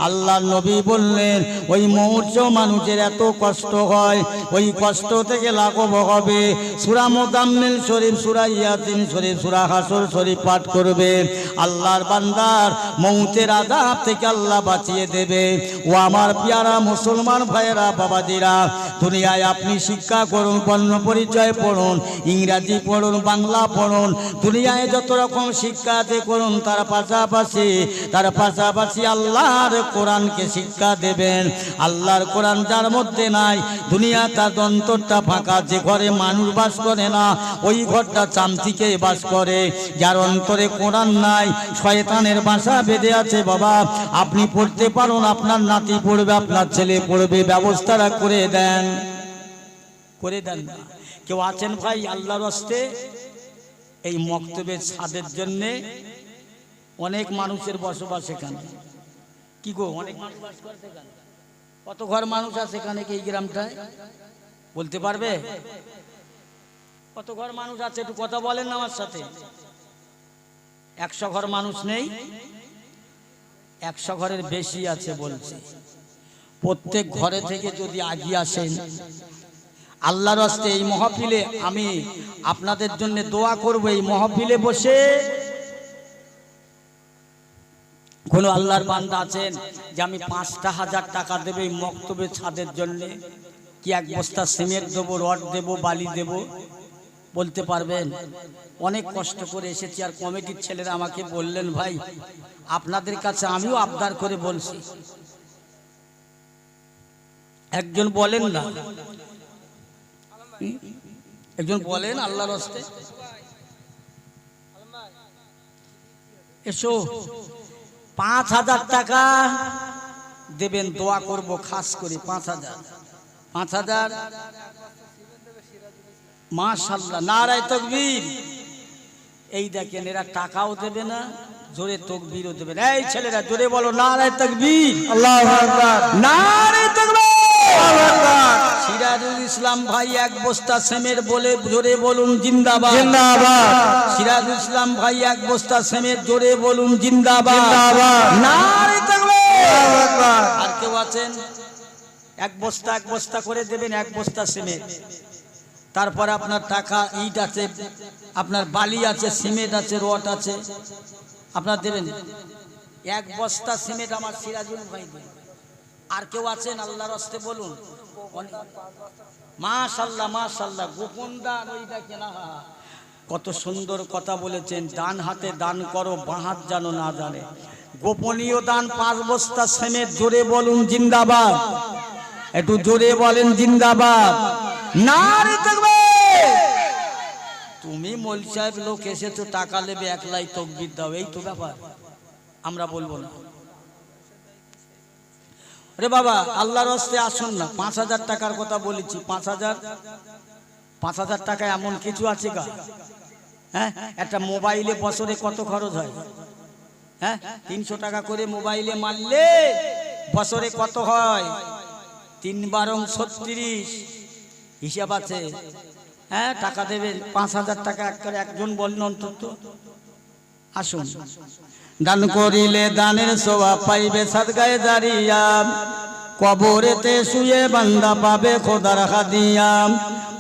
আল্লাহ নবী বললেন ওই মুহূর্ত মানুষের এত কষ্ট হয়, ওই কষ্ট থেকে লাঘব হবে। সূরা মুজাম্মিল শরীফ, সূরা ইয়াসিন শরীফ, সূরা হাসর শরীফ পাঠ করবে, আল্লাহর বান্দার মৌতের আযাব থেকে আল্লাহ বাঁচিয়ে দেবে। ও আমার পেয়ারা মুসলমান ভাইয়েরা, বাবাজিরা, দুনিয়ায় আপনি শিক্ষা করুন, বর্ণ পরিচয় পড়ুন, ইংরাজি পড়ুন, বাংলা পড়ুন, দুনিয়ায় যত রকম শিক্ষা আছে করুন, তার পাশাপাশি আল্লাহর কোরআনকে শিক্ষা দেবেন। আল্লাহর কোরআন যার মধ্যে নাই, দুনিয়া তার অন্তরটা ফাঁকা। যে ঘরে মানুষ বাস করে না ওই ঘরটা চামচিকে বাস করে। যার অন্তরে কোরআন নাই, শয়তানের বাসা বেঁধে আছে। বাবা আপনি পড়তে পারুন, আপনার নাতি পড়বে, আপনার ছেলে পড়বে, ব্যবস্থাটা করে দেন, করে দেন না। কেউ আছেন ভাই আল্লাহর হস্তে এই মক্তবের ছাদের জন্য? অনেক মানুষের বসবাস এখানে। কি গো, অনেক মানুষ বাস করে এখানে? কত ঘর মানুষ আছে এখানে কি এই গ্রামটায় বলতে পারবে? কত ঘর মানুষ আছে একটু কথা বলেন না আমার সাথে। 100 ঘর মানুষ নেই? 100 ঘরের বেশি আছে বলছে। প্রত্যেক ঘরে থেকে যদি আগিয়ে আসেন আল্লাহর হস্তে এই মাহফিলে, আমি আপনাদের জন্য দোয়া করব। এই মাহফিলে বসে কোন আল্লাহর বান্দা আছেন যে আমি 5,000 টাকা দেব এই মক্তবের ছাদের জন্য? কি 1 বস্তা সিমেন্ট দেবো, রড দেবো, বালি দেবো? বলতে পারবেন? অনেক কষ্ট করে এসেছি। আর কমিটির ছেলেরা আমাকে বললেন ভাই আপনাদের কাছে আমিও আবদার করে বলছি, একজন বলেন না, একজন বলেন আল্লাহর হস্তে এসো 5,000 টাকা দেবেন, দোয়া করব খাস করে। 5,000 মাশাআল্লাহ, নারায়ে তাকবীর। এই দেখেন এরা টাকাও দেবে না, জোরে তাকবীরও দেবে না। এই ছেলেরা জোরে বলো নারায়ে তাকবীর, আল্লাহু আকবার, নারায়ে তাকবীর, আল্লাহু আকবার। সিরাজুল ইসলাম ভাই 1 বস্তা সিমেন্ট বলে জোরে বলুন জিন্দাবাদ, জিন্দাবাদ। সিরাজুল ইসলাম ভাই 1 বস্তা সিমেন্ট জোরে বলুন জিন্দাবাদ, জিন্দাবাদ। নারায়ে তাকবীর, আল্লাহু আকবার। আর কেউ আছেন এক বস্তা করে দেবেন, এক বস্তা সিমেন্ট। তারপরে আপনার টাকা, ইট আছে, আপনার বালি আছে, সিমেন্ট আছে, রড আছে, আপনার দেবেন। এক বস্তা সিমেন্ট আমার সিরাজুল ভাই দেন। আর কেউ আছেন আল্লাহর রাস্তে বলুন? মাশাআল্লাহ মাশাআল্লাহ, গোপন দান ওই দেখেন, কত সুন্দর কথা বলেছেন। ডান হাতে দান করো, বাঁ হাত যেন না জানে। গোপনীয় দান 5 বস্তা সিমেন্ট। জোরে বলুন জিন্দাবাদ, একটু জোরে বলেন জিন্দাবাদ। নারে তাকবীর। তুমি মৌলভী সাহেব লোক এসেছো, টাকা নেবে, একলাই তাকবীর দাও, এই তো ব্যাপার। আমরা বলবো না। রে বাবা, আল্লাহর রাস্তে আসুন না। 5000 টাকার কথা বলেছি। 5000 টাকা এমন কিছু আছে গা? হ্যাঁ, একটা মোবাইলে বছরে কত খরচ হয়? হ্যাঁ, 300 টাকা করে মোবাইলে মারলে বছরে কত হয়? 3 বারং 36, হিসাব আছে। হ্যাঁ, টাকা দেবেন 5000 টাকা একজন বললেন অন্তত। আসুন, দান করিলে দানের সওয়াব পাইবে সাদগায়ে জারিয়া। কবরেতে শুয়ে বান্দা পাবে খোদার হাদিয়া।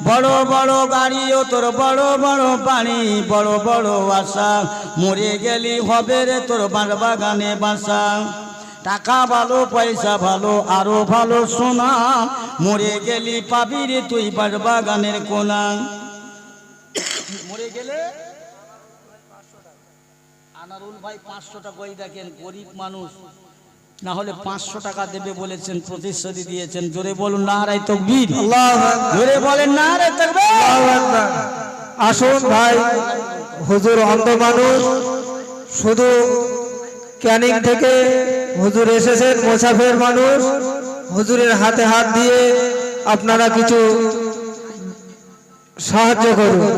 বড় বড় গাড়ি ও তোর বড় বড় পানি, বড় বড় আশা, মরে গেলি হবে রে তোর বাগানে বাসা। টাকা ভালো, পয়সা ভালো, আরো ভালো সোনা, মরে গেলি পাবি রে তুই বাগানের কোনা। মরে গেলে আনারুল ভাই 500 টাকা ওই দেখেন, গরিব মানুষ, না হলে 500 টাকা দেবে বলেছেন, প্রতিশ্রুতি দিয়েছেন। জোরে বলুন নারে তাকবীর। আল্লাহু আকবার। জোরে বলেন নারে তাকবীর। আল্লাহু আকবার। আসুন ভাই, হুজুর অন্ধ মানুষ, শুধু ক্যানিং থেকে হুজুর এসেছেন, মুসাফির মানুষ। হুজুরের হাতে হাত দিয়ে আপনারা কিছু সাহায্য করুন।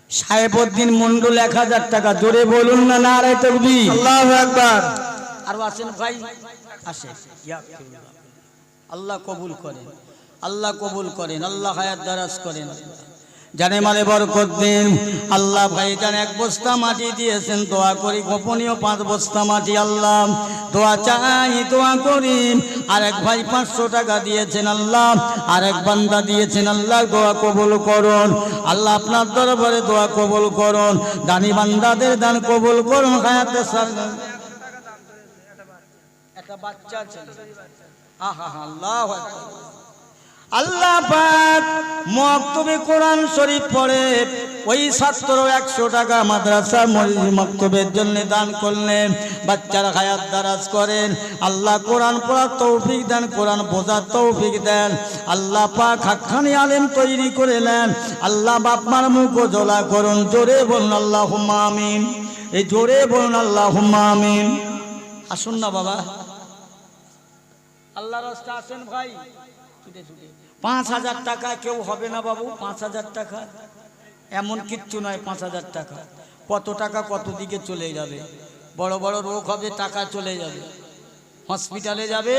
সাহেবউদ্দিন মন্ডল 1000 টাকা। জোরে বলুন না নারে তাকবীর। আল্লাহু আকবার। আর আছেন ভাই, আসে। আল্লাহ কবুল করেন, আল্লাহ কবুল করেন, আল্লাহ হায়াত দারাজ করেন, জানে মালে বরকত দিন। আল্লাহ ভাই জান 1 বস্তা মাটি দিয়েছেন, দোয়া করি গোপনীয় 5 বস্তা মাটি। আল্লাহ দোয়া চাই, দোয়া করি। আরেক ভাই 500 টাকা দিয়েছেন, আল্লাহ আরেক বান্দা দিয়েছেন, আল্লাহ দোয়া কবুল করুন। আল্লাহ আপনার দরবারে দোয়া কবুল করুন, দানি বান্দাদের দান কবুল করুন। হায়াতে সারগান একটা বাচ্চা ছেলে, আহা আল্লাহু আকবার। আল্লাহ পাক মক্তবে কোরআন শরীফ পড়ে ওই ছাত্র 100 টাকা মাদ্রাসা মক্তবের জন্য দান করলেন। বাচ্চারা হায়াত দারাজ করেন। আল্লাহ কোরআন পড়ার তৌফিক দেন, কোরআন বোঝার তৌফিক দেন। আল্লাহ পাক হাক্কানি আলেম তৈরি করে নেন। আল্লাহ বাপ মার মুখ উজ্জ্বলা করুন। জোরে বলুন আল্লাহুম্মা আমিন। এই জোরে বলুন আল্লাহুম্মা আমিন। আসুন না বাবা, আল্লাহর রাস্তা আসেন ভাই। 5000 টাকা কেউ হবে না বাবু। 5000 টাকা এমন কিচ্ছু নয়। 5000 টাকা কত টাকা কত দিকে চলে যাবে। বড় বড় রোগ হবে, টাকা চলে যাবে। হসপিটালে যাবে,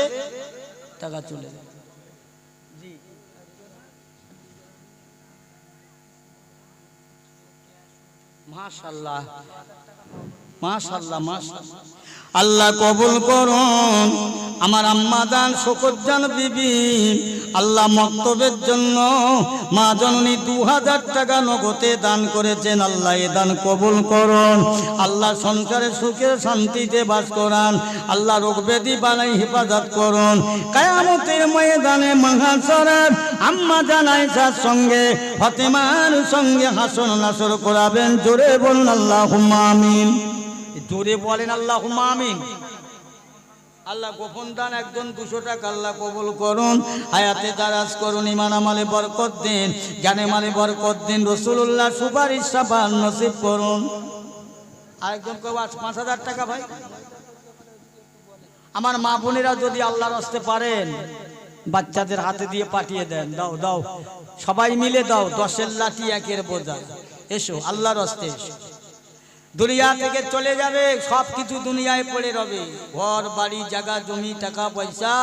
টাকা চলে যাবে। জি, মাশাআল্লাহ মাশাআল্লাহ মাশাআল্লাহ। আল্লাহ কবুল করুন। আমার আম্মা জান শোকতজান বিবি আল্লাহ মক্তবের জন্য মা জননী 2000 টাকা নগদে দান করেছেন। আল্লাহ এ দান কবুল করুন। আল্লাহ সংসারে সুখে শান্তিতে বাস করান। আল্লাহ রোগ ব্যাধি বালাই হেফাজত করুন। কিয়ামতের ময়দানে মাহশরের আম্মা জান আয়েশার সঙ্গে ফাতেমার সঙ্গে হাসর নাসর করাবেন। জোরে বলুন আল্লাহুম্মা আমিন। জোরে বলেন আল্লাহুম্মা আমিন। আল্লাহ গোপন দান একজন 200 টাকা আল্লাহ কবুল করুন। হায়াতে দারাজ করুন, ইমান আমলে বরকত দিন, জানে মালে বরকত দিন। রাসূলুল্লাহ সুপারিশ শাফাআত নসিব করুন। আরেকজন কেউ 5000 টাকা ভাই। আমার মা বোনেরা যদি আল্লাহর রাস্তে পারেন বাচ্চাদের হাতে দিয়ে পাঠিয়ে দেন। দাও দাও, সবাই মিলে দাও। 10-এর লাঠি 1-এর বোঝা। এসো আল্লাহর রাস্তে এসো। দুনিয়া থেকে চলে যাবে, সব কিছু দুনিয়ায় পড়ে রবে। ঘর বাড়ি জায়গা জমি টাকা পয়সা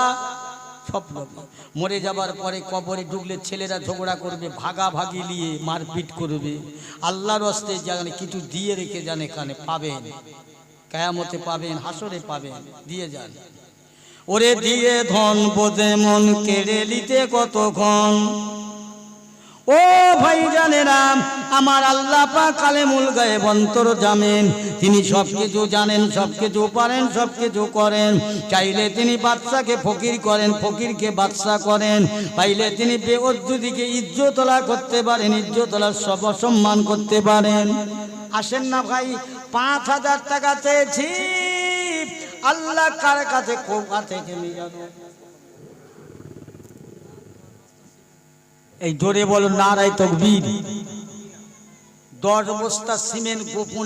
সব রবে। মরে যাবার পরে কবরে ঢুকলে ছেলেরা ঝগড়া করবে, ভাগাভাগি নিয়ে মারপিট করবে। আল্লাহর রাস্তায় জানে কিছু দিয়ে রেখে যান, এখানে পাবেন, কিয়ামতে পাবেন, হাসরে পাবেন। দিয়ে যান। ওরে দিয়ে ধন বোঝে মন কেড়ে নিতে কতক্ষণ। ও ভাই জানেরা, আমার আল্লাহ পাক কালেমুল গায়েব অন্তর জানেন, তিনি সবকিছু জানেন, সবকিছু পারেন, সবকিছু করেন। চাইলে তিনি বাদশাকে ফকির করেন, ফকিরকে বাদশা করেন। পাইলে তিনি বেউজ্জুদিকে ইজ্জতলা করতে পারেন, ইজ্জতলার সব সম্মান করতে পারেন। আসেন না ভাই, 5,000 টাকা চেয়েছি, আল্লাহ কার কাছে কোথা থেকে নিয়ে যাবো? এই জোরে বলো নারায়ে তাকবীর। 10 বস্তা সিমেন্ট গোপনে